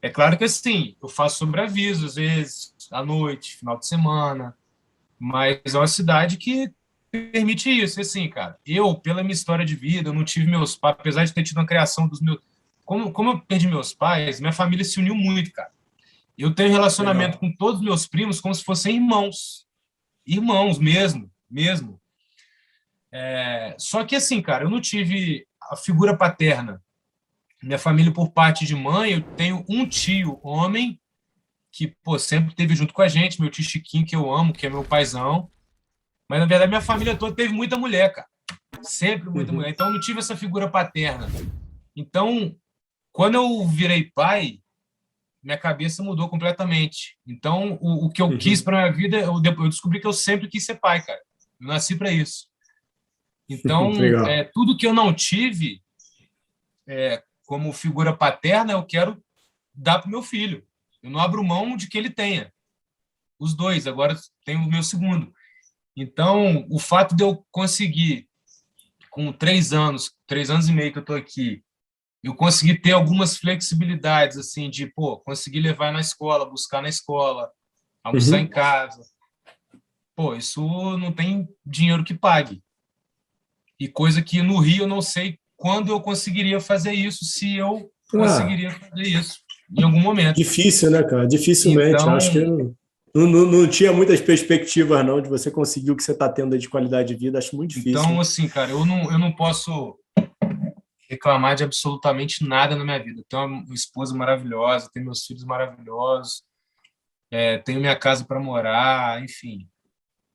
É claro que, assim, eu faço sobreaviso, às vezes, à noite, final de semana, mas é uma cidade que permite isso. E, assim, cara, eu, pela minha história de vida, eu não tive meus pais, apesar de ter tido uma criação dos meus... Como eu perdi meus pais, minha família se uniu muito, cara. Eu tenho relacionamento Legal. com todos os meus primos como se fossem irmãos. Irmãos mesmo, mesmo. Só que, assim, cara, eu não tive a figura paterna. Minha família, por parte de mãe, eu tenho um tio homem que, pô, sempre esteve junto com a gente, meu tio Chiquinho, que eu amo, que é meu paizão. Mas, na verdade, minha família toda teve muita mulher, cara. Sempre muita mulher. Então, eu não tive essa figura paterna. Então, quando eu virei pai, minha cabeça mudou completamente. Então, o que eu quis para minha vida, eu descobri que eu sempre quis ser pai, cara. Eu nasci para isso. Então, Legal. tudo que eu não tive como figura paterna, eu quero dar para o meu filho. Eu não abro mão de que ele tenha. Os dois, agora tem o meu segundo. Então, o fato de eu conseguir, com 3 anos e meio que eu estou aqui, eu consegui ter algumas flexibilidades, assim, de, pô, conseguir levar na escola, buscar na escola, almoçar em casa. Pô, isso não tem dinheiro que pague. E coisa que no Rio eu não sei quando eu conseguiria fazer isso, se eu conseguiria fazer isso em algum momento. Difícil, né, cara? Dificilmente. Então, Acho que não tinha muitas perspectivas, não, de você conseguir o que você está tendo aí de qualidade de vida. Acho muito difícil. então assim, cara, eu não posso reclamar de absolutamente nada na minha vida. Eu tenho uma esposa maravilhosa, tenho meus filhos maravilhosos, tenho minha casa para morar, enfim.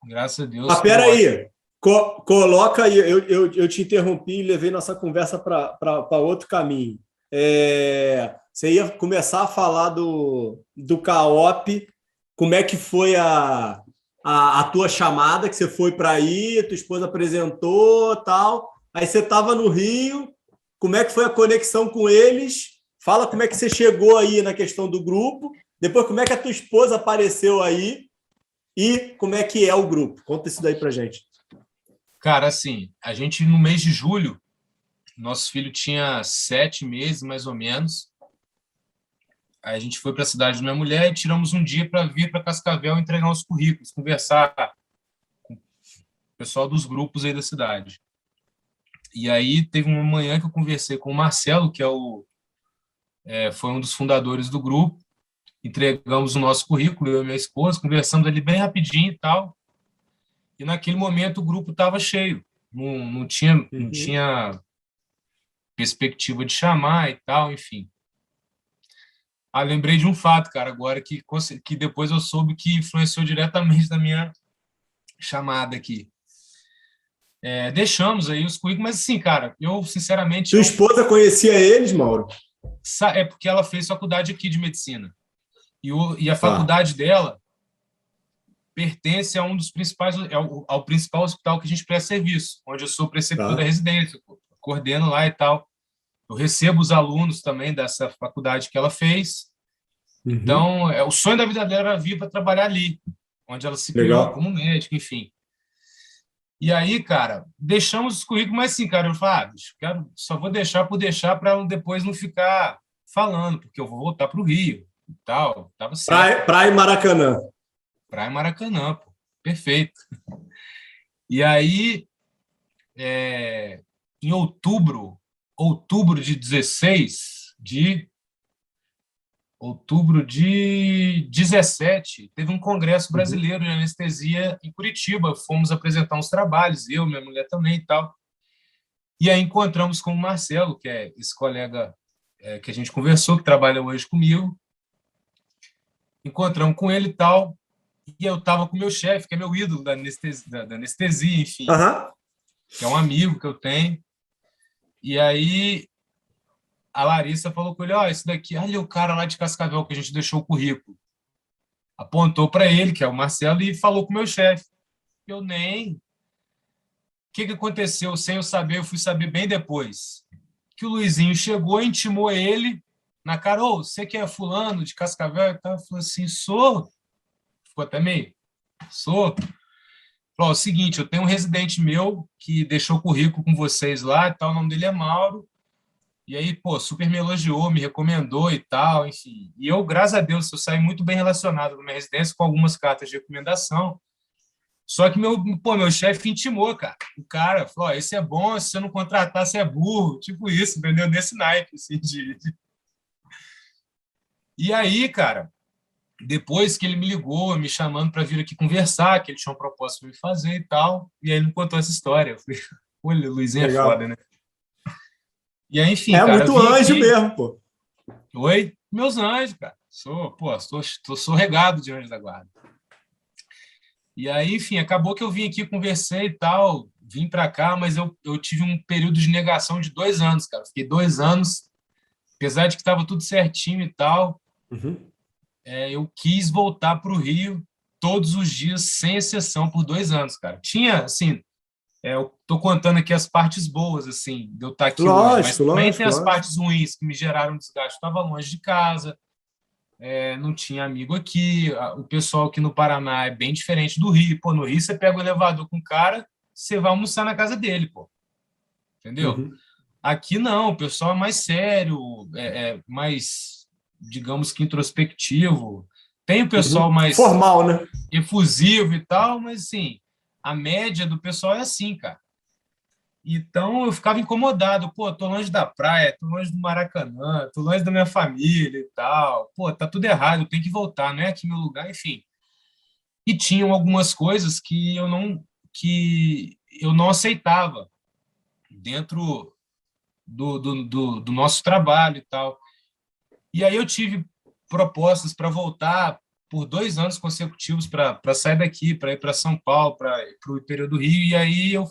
Graças a Deus, Mas tudo ótimo. peraí, coloca aí, eu te interrompi e levei nossa conversa para outro caminho. Você ia começar a falar do CAOP, como é que foi a tua chamada, que você foi para aí, tua esposa apresentou, tal. Aí você estava no Rio, como é que foi a conexão com eles? Fala como é que você chegou aí na questão do grupo, depois como é que a tua esposa apareceu aí e como é que é o grupo. Conta isso daí para gente. Cara, assim, a gente no mês de julho, nosso filho tinha 7 meses, mais ou menos. Aí a gente foi para a cidade da minha mulher e tiramos um dia para vir para Cascavel entregar os currículos, conversar com o pessoal dos grupos aí da cidade. E aí teve uma manhã que eu conversei com o Marcelo, que foi um dos fundadores do grupo. Entregamos o nosso currículo, eu e minha esposa, conversamos ali bem rapidinho e tal. E naquele momento o grupo estava cheio, não tinha perspectiva de chamar e tal, enfim. Lembrei de um fato, cara, agora que depois eu soube que influenciou diretamente na minha chamada aqui. Deixamos aí os currículos, mas assim, cara, eu sinceramente Tua esposa conhecia eles, Mauro? é porque ela fez faculdade aqui de medicina e a Tá. faculdade dela pertence a um dos principais, ao principal hospital que a gente presta serviço, onde eu sou preceptor da Tá. residência, coordeno lá e tal. Eu recebo os alunos também dessa faculdade que ela fez. Uhum. Então, o sonho da vida dela era vir para trabalhar ali, onde ela se criou Legal. como médica, enfim. E aí, cara, deixamos os currículos, mas assim, cara, eu falo, bicho, só vou deixar por deixar para depois não ficar falando, porque eu vou voltar para o Rio e tal. Tava certo. Praia e Maracanã. Praia Maracanã, pô. Perfeito. E aí, em outubro de 16 de outubro de 17, teve um congresso Uhum. brasileiro de anestesia em Curitiba. Fomos apresentar uns trabalhos, eu, minha mulher também e tal. E aí encontramos com o Marcelo, que é esse colega que a gente conversou, que trabalha hoje comigo. Encontramos com ele e tal. E eu estava com o meu chefe, que é meu ídolo da anestesia, enfim, Aham. que é um amigo que eu tenho. E aí a Larissa falou com ele: Ó, esse daqui, olha o cara lá de Cascavel que a gente deixou o currículo. Apontou para ele, que é o Marcelo, e falou com o meu chefe. Eu nem. O que aconteceu? Sem eu saber, eu fui saber bem depois. Que o Luizinho chegou, intimou ele na cara: Ô, você que é fulano de Cascavel? E tal. Falou assim: sou. Ficou até meio: sou. Falou: o seguinte, eu tenho um residente meu que deixou o currículo com vocês lá e tal, o nome dele é Mauro. E aí, pô, super me elogiou, me recomendou e tal, enfim. E eu, graças a Deus, eu saí muito bem relacionado na minha residência com algumas cartas de recomendação. Só que meu chefe intimou, cara. O cara falou: ó, esse é bom, se você não contratar, você é burro. Tipo isso, entendeu? Nesse naipe, assim, E aí, cara, depois que ele me ligou, me chamando para vir aqui conversar, que ele tinha uma proposta para me fazer e tal, e aí ele me contou essa história. Eu falei: olha, o Luizinho é foda, Legal. né? E aí, enfim, É cara, eu muito vim anjo aqui. mesmo, pô. Oi? Meus anjos, cara. Sou regado de anjo da guarda. E aí, enfim, acabou que eu vim aqui, conversei e tal, vim para cá, mas eu tive um período de negação de 2 anos, cara. Fiquei 2 anos, apesar de que estava tudo certinho e tal, Uhum. eu quis voltar para o Rio todos os dias, sem exceção, por 2 anos, cara. Tinha, assim, eu tô contando aqui as partes boas, assim, de eu estar aqui hoje, mas Lógico, também tem lógico, as lógico. partes ruins que me geraram desgaste. Estava longe de casa, não tinha amigo aqui. O pessoal aqui no Paraná é bem diferente do Rio. Pô, no Rio você pega o elevador com o cara, você vai almoçar na casa dele, pô. Entendeu? Uhum. Aqui não, o pessoal é mais sério, mais, digamos que introspectivo. Tem o pessoal Uhum. mais Formal, né? efusivo e tal, mas assim, a média do pessoal é assim, cara. Então eu ficava incomodado, pô, tô longe da praia, tô longe do Maracanã, tô longe da minha família e tal. Pô, tá tudo errado, eu tenho que voltar, não é aqui meu lugar, enfim. E tinham algumas coisas que eu não aceitava dentro do nosso trabalho e tal. E aí eu tive propostas para voltar por 2 anos consecutivos para sair daqui, para ir para São Paulo, para o interior do Rio. E aí eu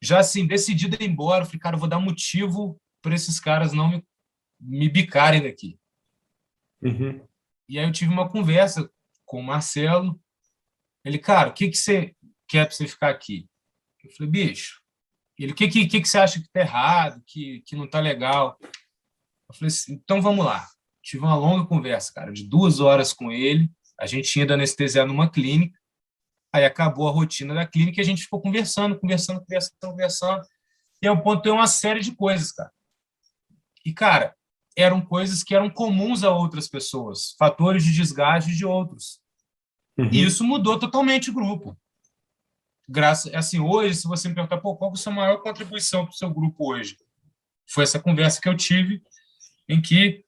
já assim, decidido a ir embora, eu falei: cara, eu vou dar motivo para esses caras não me bicarem daqui. Uhum. E aí eu tive uma conversa com o Marcelo. Ele: cara, o que você quer para você ficar aqui? Eu falei: bicho. Ele: o que você acha que tá errado, que não tá legal? Eu falei assim: então vamos lá. Tive uma longa conversa, cara, de 2 horas com ele. A gente tinha ido anestesiar numa clínica. Aí acabou a rotina da clínica e a gente ficou conversando, conversando, conversando, conversando. E ao ponto tem uma série de coisas, cara. E, cara, eram coisas que eram comuns a outras pessoas, fatores de desgaste de outros. E Uhum. isso mudou totalmente o grupo. Graças, assim, hoje, se você me perguntar: pô, qual é a sua maior contribuição para o seu grupo hoje? Foi essa conversa que eu tive, em que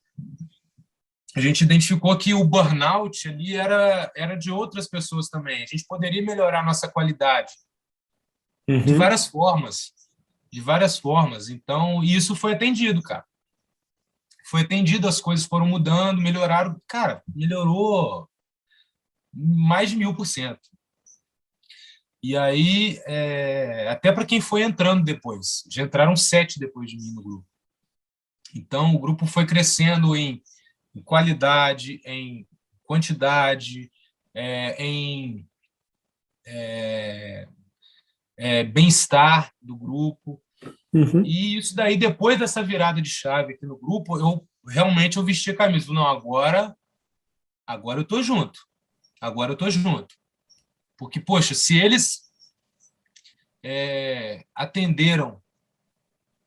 a gente identificou que o burnout ali era de outras pessoas também. A gente poderia melhorar a nossa qualidade de Uhum. várias formas, de várias formas. Então, isso foi atendido, cara. Foi atendido, as coisas foram mudando, melhoraram. Cara, melhorou mais de 1000%. E aí, até para quem foi entrando depois, já entraram 7 depois de mim no grupo. Então, o grupo foi crescendo em qualidade, em quantidade, em bem-estar do grupo. Uhum. E isso daí, depois dessa virada de chave aqui no grupo, eu vesti a camisa. Não, agora eu tô junto. Agora eu tô junto. Porque, poxa, se eles atenderam,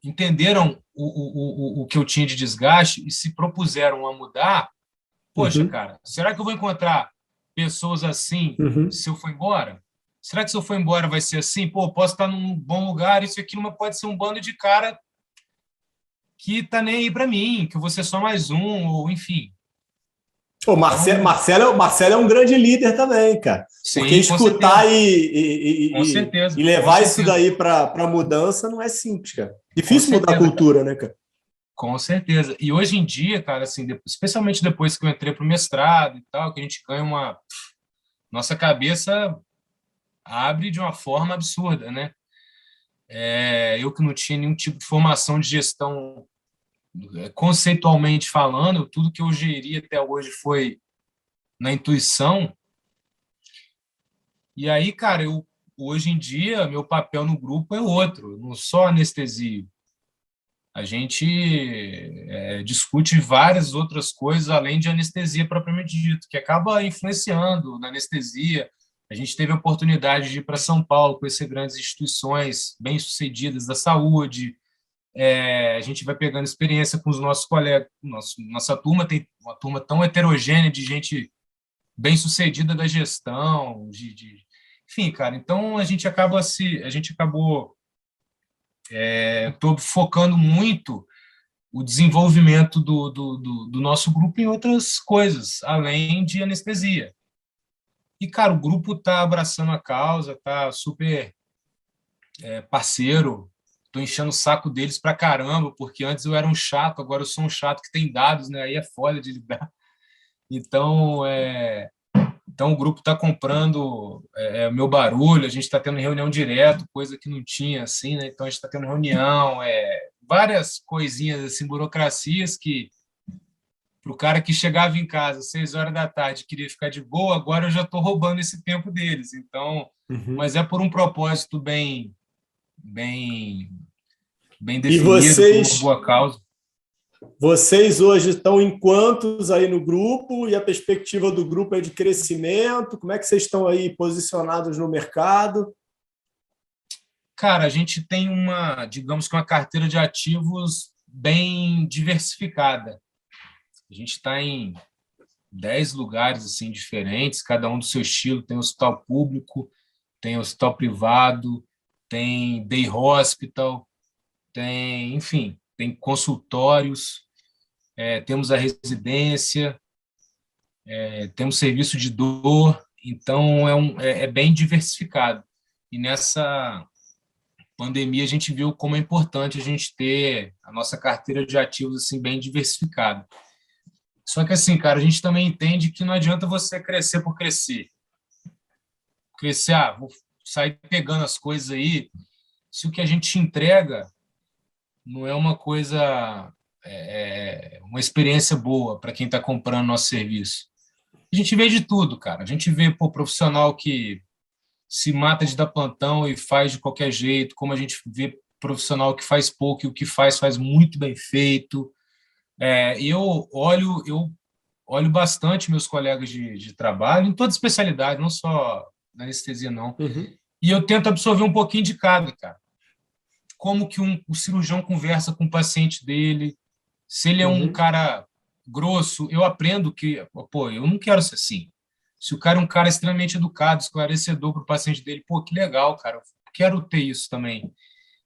entenderam o que eu tinha de desgaste e se propuseram a mudar, poxa, Uhum. cara, será que eu vou encontrar pessoas assim Uhum. se eu for embora? Será que se eu for embora vai ser assim? Pô, posso estar num bom lugar, isso aqui não pode ser um bando de cara que tá nem aí para mim, que eu vou ser só mais um, ou enfim. O Então, Marcelo é um grande líder também, cara. Porque sim, com escutar certeza. Com e certeza, com levar isso certeza, daí para mudança não é simples, cara. com Difícil mudar a certeza, cara. cultura, né, cara? Com certeza. E hoje em dia, cara, assim, especialmente depois que eu entrei para o mestrado e tal, que a gente ganha uma. Nossa cabeça abre de uma forma absurda, né? Eu que não tinha nenhum tipo de formação de gestão, conceitualmente falando, tudo que eu geri até hoje foi na intuição. E aí, cara, hoje em dia, meu papel no grupo é outro, não só anestesia. A gente discute várias outras coisas além de anestesia propriamente dito, que acaba influenciando na anestesia. A gente teve a oportunidade de ir para São Paulo, conhecer grandes instituições bem-sucedidas da saúde. A gente vai pegando experiência com os nossos colegas. Nossa turma tem uma turma tão heterogênea de gente bem-sucedida da gestão, enfim, cara. Então a gente acabou tô focando muito o desenvolvimento do nosso grupo em outras coisas, além de anestesia. E, cara, o grupo está abraçando a causa, tá super parceiro. Tô enchendo o saco deles pra caramba, porque antes eu era um chato, agora eu sou um chato que tem dados, né? Aí é foda de lidar. Então, então o grupo está comprando o meu barulho, a gente está tendo reunião direto, coisa que não tinha, assim, né? Então a gente está tendo reunião, várias coisinhas, assim, burocracias que para o cara que chegava em casa às 6 horas da tarde queria ficar de boa, agora eu já estou roubando esse tempo deles. Então, Uhum. mas é por um propósito bem, bem E definido, por uma boa causa. vocês hoje estão em quantos aí no grupo e a perspectiva do grupo é de crescimento? Como é que vocês estão aí posicionados no mercado? Cara, a gente tem digamos que uma carteira de ativos bem diversificada. A gente está em 10 lugares assim diferentes, cada um do seu estilo. Tem hospital público, tem hospital privado, tem day hospital, enfim, tem consultórios, temos a residência, temos serviço de dor. Então, é bem diversificado. E nessa pandemia, a gente viu como é importante a gente ter a nossa carteira de ativos assim bem diversificada. Só que assim, cara, a gente também entende que não adianta você crescer por crescer. Crescer, vou sair pegando as coisas aí, se o que a gente entrega não é uma coisa, uma experiência boa para quem está comprando nosso serviço. A gente vê de tudo, cara. A gente vê profissional que se mata de dar plantão e faz de qualquer jeito, como a gente vê profissional que faz pouco e o que faz muito bem feito. Eu olho bastante meus colegas de trabalho, em toda especialidade, não só na anestesia, não. Uhum. E eu tento absorver um pouquinho de cada, cara. Como que o cirurgião conversa com o paciente dele, se ele é um Uhum. cara grosso, eu aprendo que, pô, eu não quero ser assim. Se o cara é um cara extremamente educado, esclarecedor para o paciente dele, pô, que legal, cara, eu quero ter isso também.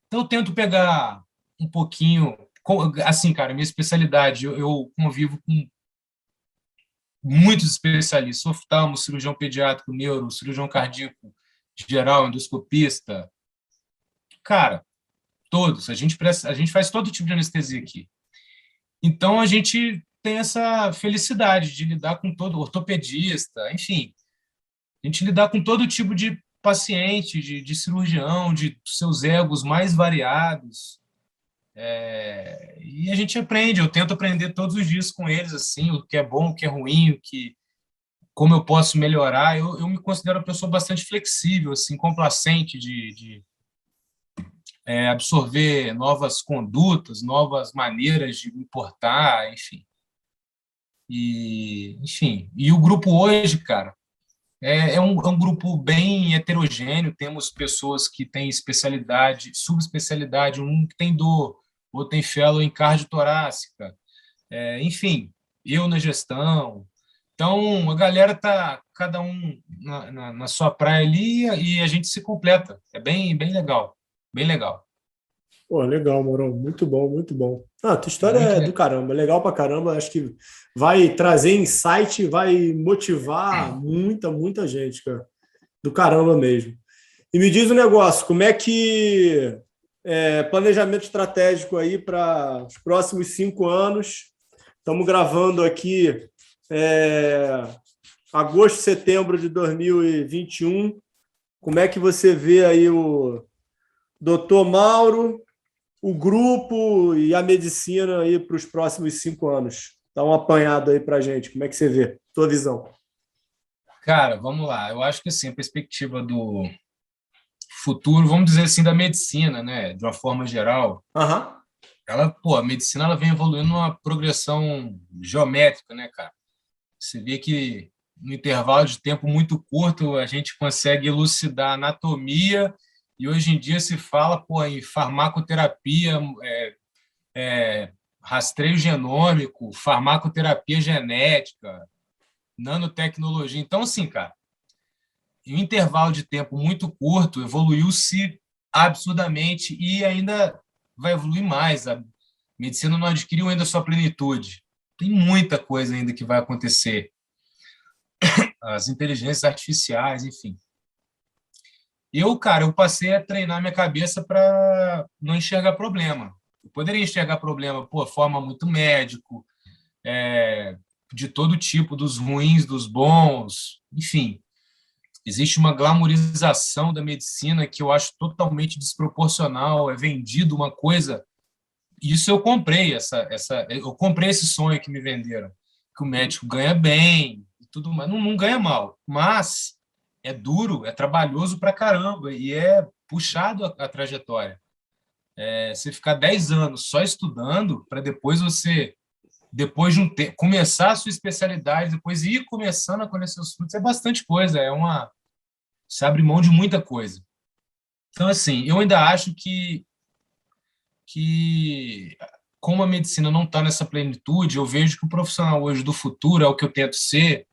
Então eu tento pegar um pouquinho, assim, cara, minha especialidade, eu convivo com muitos especialistas, oftalmo, cirurgião pediátrico, neuro, cirurgião cardíaco geral, endoscopista, cara, todos. A gente faz todo tipo de anestesia aqui. Então a gente tem essa felicidade de lidar com todo ortopedista, enfim, a gente lidar com todo tipo de paciente, de cirurgião, de seus egos mais variados. E a gente aprende, eu tento aprender todos os dias com eles, assim, o que é bom, o que é ruim, como eu posso melhorar. Eu me considero uma pessoa bastante flexível, assim, complacente de absorver novas condutas, novas maneiras de me portar, enfim. Enfim, o grupo hoje, cara, é um grupo bem heterogêneo. Temos pessoas que têm especialidade, subespecialidade, um que tem dor, outro tem fellow em cardiotorácica, enfim, eu na gestão. Então, a galera tá cada um na sua praia ali e a gente se completa. É bem, bem legal, bem legal. Pô, legal, Morão. Muito bom, muito bom. Ah, tua história Muito é do legal. caramba, legal pra caramba. Acho que vai trazer insight, vai motivar muita gente, cara. Do caramba mesmo. E me diz um negócio, como é que planejamento estratégico aí para os próximos 5 anos? Estamos gravando aqui é, agosto, setembro de 2021. Como é que você vê aí o doutor Mauro, o grupo e a medicina aí para os próximos 5 anos? Dá um apanhado aí para a gente. Como é que você vê? Tua visão. Cara, vamos lá. Eu acho que assim, a perspectiva do futuro, vamos dizer assim, da medicina, né, de uma forma geral, Aham. a medicina ela vem evoluindo numa progressão geométrica, né, cara? Você vê que no intervalo de tempo muito curto a gente consegue elucidar a anatomia e hoje em dia se fala, pô, em farmacoterapia, rastreio genômico, farmacoterapia genética, nanotecnologia. Então, assim, cara, em um intervalo de tempo muito curto, evoluiu-se absurdamente e ainda vai evoluir mais. A medicina não adquiriu ainda sua plenitude. Tem muita coisa ainda que vai acontecer. As inteligências artificiais, enfim. Eu passei a treinar minha cabeça para não enxergar problema. Eu poderia enxergar problema, pô, forma muito médico, de todo tipo, dos ruins, dos bons, enfim. Existe uma glamorização da medicina que eu acho totalmente desproporcional. É vendido uma coisa. Isso eu comprei eu comprei esse sonho que me venderam, que o médico ganha bem e tudo mais. Não, não ganha mal, mas é duro, é trabalhoso pra caramba e é puxado a trajetória. Você ficar 10 anos só estudando para depois de começar a sua especialidade, depois ir começando a conhecer os frutos, é bastante coisa, se abre mão de muita coisa. Então, assim, eu ainda acho que como a medicina não está nessa plenitude, eu vejo que o profissional hoje do futuro, é o que eu tento ser,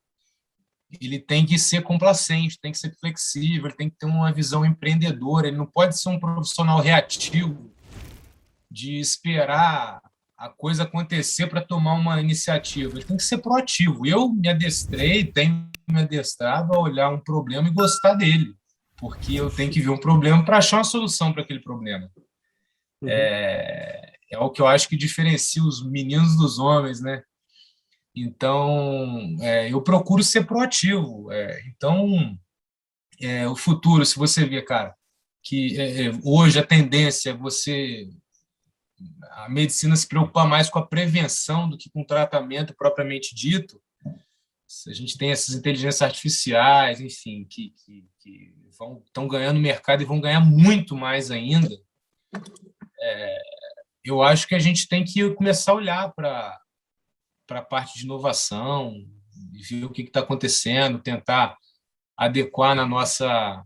ele tem que ser complacente, tem que ser flexível, ele tem que ter uma visão empreendedora, ele não pode ser um profissional reativo de esperar a coisa acontecer para tomar uma iniciativa. Ele tem que ser proativo. Eu me adestrei, tenho me adestrado a olhar um problema e gostar dele, porque eu tenho que ver um problema para achar uma solução para aquele problema. Uhum. É o que eu acho que diferencia os meninos dos homens, né? Então, eu procuro ser proativo. Então, o futuro, se você vê, cara, que hoje a tendência é a medicina se preocupar mais com a prevenção do que com o tratamento propriamente dito. A gente tem essas inteligências artificiais, enfim, que estão ganhando mercado e vão ganhar muito mais ainda. Eu acho que a gente tem que começar a olhar para a parte de inovação, ver o que está acontecendo, tentar adequar na nossa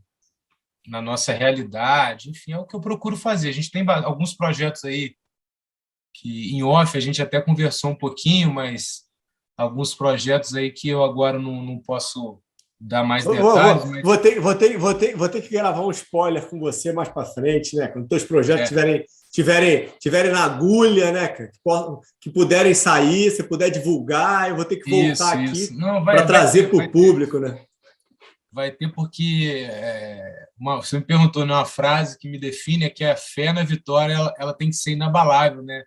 realidade. Enfim, é o que eu procuro fazer. A gente tem alguns projetos aí que, em off, a gente até conversou um pouquinho, mas alguns projetos aí que eu agora não posso dar mais Vou, vou, detalhes, vou, mas vou ter que gravar um spoiler com você mais para frente, né? Quando teus projetos é, tiverem na agulha, né, cara? Que puderem sair, se puder divulgar, eu vou ter que voltar isso. aqui Não, para vai trazer ter, para o público, né? vai ter porque você me perguntou numa frase que me define, é que a fé na vitória ela tem que ser inabalável, né?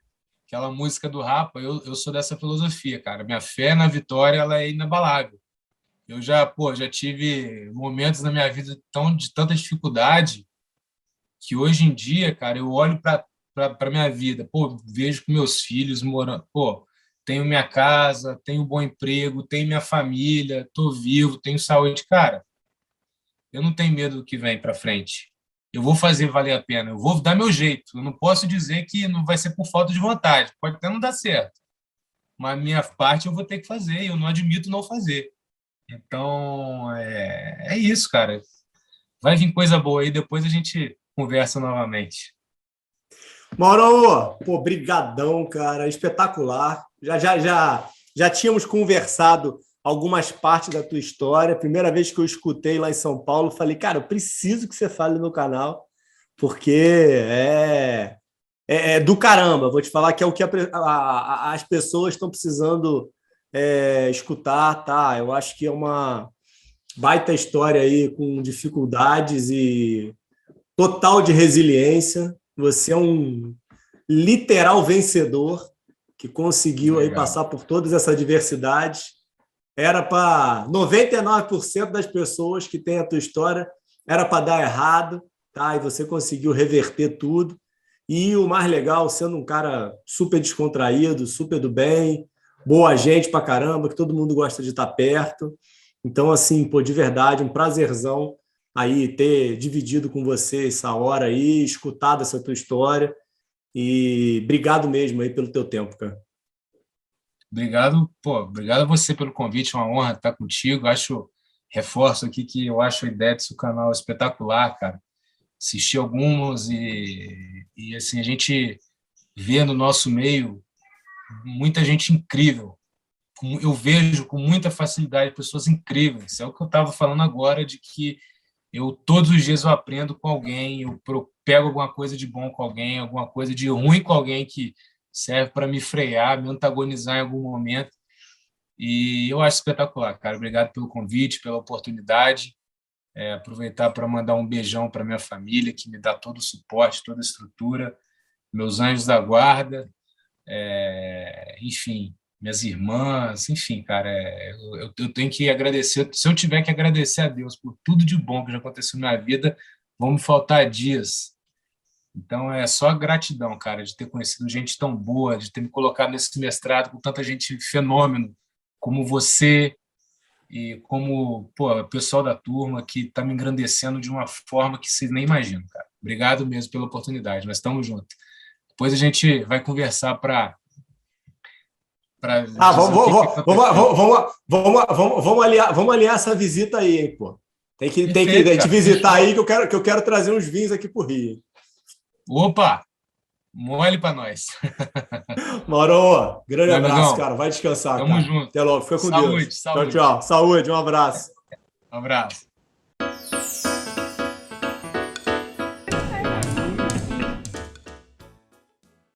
Aquela música do Rapa, eu sou dessa filosofia, cara. Minha fé na vitória ela é inabalável. Eu já tive momentos na minha vida de tanta dificuldade que hoje em dia, cara, eu olho para minha vida, pô, vejo que meus filhos morando, pô, tenho minha casa, tenho um bom emprego, tenho minha família, tô vivo, tenho saúde, cara. Eu não tenho medo do que vem para frente. Eu vou fazer valer a pena, eu vou dar meu jeito. Eu não posso dizer que não vai ser por falta de vontade, pode até não dar certo, mas minha parte eu vou ter que fazer, e eu não admito não fazer. Então, é isso, cara. Vai vir coisa boa aí, depois a gente conversa novamente. Mauro, pô, brigadão, cara, espetacular. Já tínhamos conversado algumas partes da tua história. Primeira vez que eu escutei lá em São Paulo, falei, cara, eu preciso que você fale no meu canal, porque é do caramba. Vou te falar que é o que as pessoas estão precisando escutar, tá? Eu acho que é uma baita história aí com dificuldades e total de resiliência. Você é um literal vencedor que conseguiu aí Obrigado. passar por todas essas adversidades. Era para 99% das pessoas que têm a tua história, era para dar errado, tá? E você conseguiu reverter tudo. E o mais legal, sendo um cara super descontraído, super do bem, boa gente pra caramba, que todo mundo gosta de estar perto. Então, assim, pô, de verdade, um prazerzão aí ter dividido com você essa hora aí, escutado essa tua história. E obrigado mesmo aí pelo teu tempo, cara. Obrigado, pô, obrigado a você pelo convite, é uma honra estar contigo. Reforço aqui que eu acho a ideia desse canal espetacular, cara. Assisti alguns e assim, a gente vê no nosso meio muita gente incrível. Eu vejo com muita facilidade pessoas incríveis. É o que eu estava falando agora, de que eu todos os dias eu aprendo com alguém, eu pego alguma coisa de bom com alguém, alguma coisa de ruim com alguém que serve para me frear, me antagonizar em algum momento. E eu acho espetacular, cara. Obrigado pelo convite, pela oportunidade. Aproveitar para mandar um beijão para minha família, que me dá todo o suporte, toda a estrutura, meus anjos da guarda, enfim, minhas irmãs, enfim, cara, eu tenho que agradecer. Se eu tiver que agradecer a Deus por tudo de bom que já aconteceu na minha vida, vão me faltar dias. Então, é só gratidão, cara, de ter conhecido gente tão boa, de ter me colocado nesse mestrado com tanta gente fenômeno como você e como, pô, o pessoal da turma que está me engrandecendo de uma forma que vocês nem imaginam, cara. Obrigado mesmo pela oportunidade, nós estamos juntos. Depois a gente vai conversar para vamos alinhar essa visita aí, hein, pô. Tem que te visitar aí que eu quero trazer uns vinhos aqui pro Rio. Opa! Mole para nós. Mauro, grande Meu abraço, amigão, cara. Vai descansar, tamo cara. junto. Até logo. Fica com Saúde, Deus. saúde. Tchau, tchau. Saúde, um abraço. Um abraço.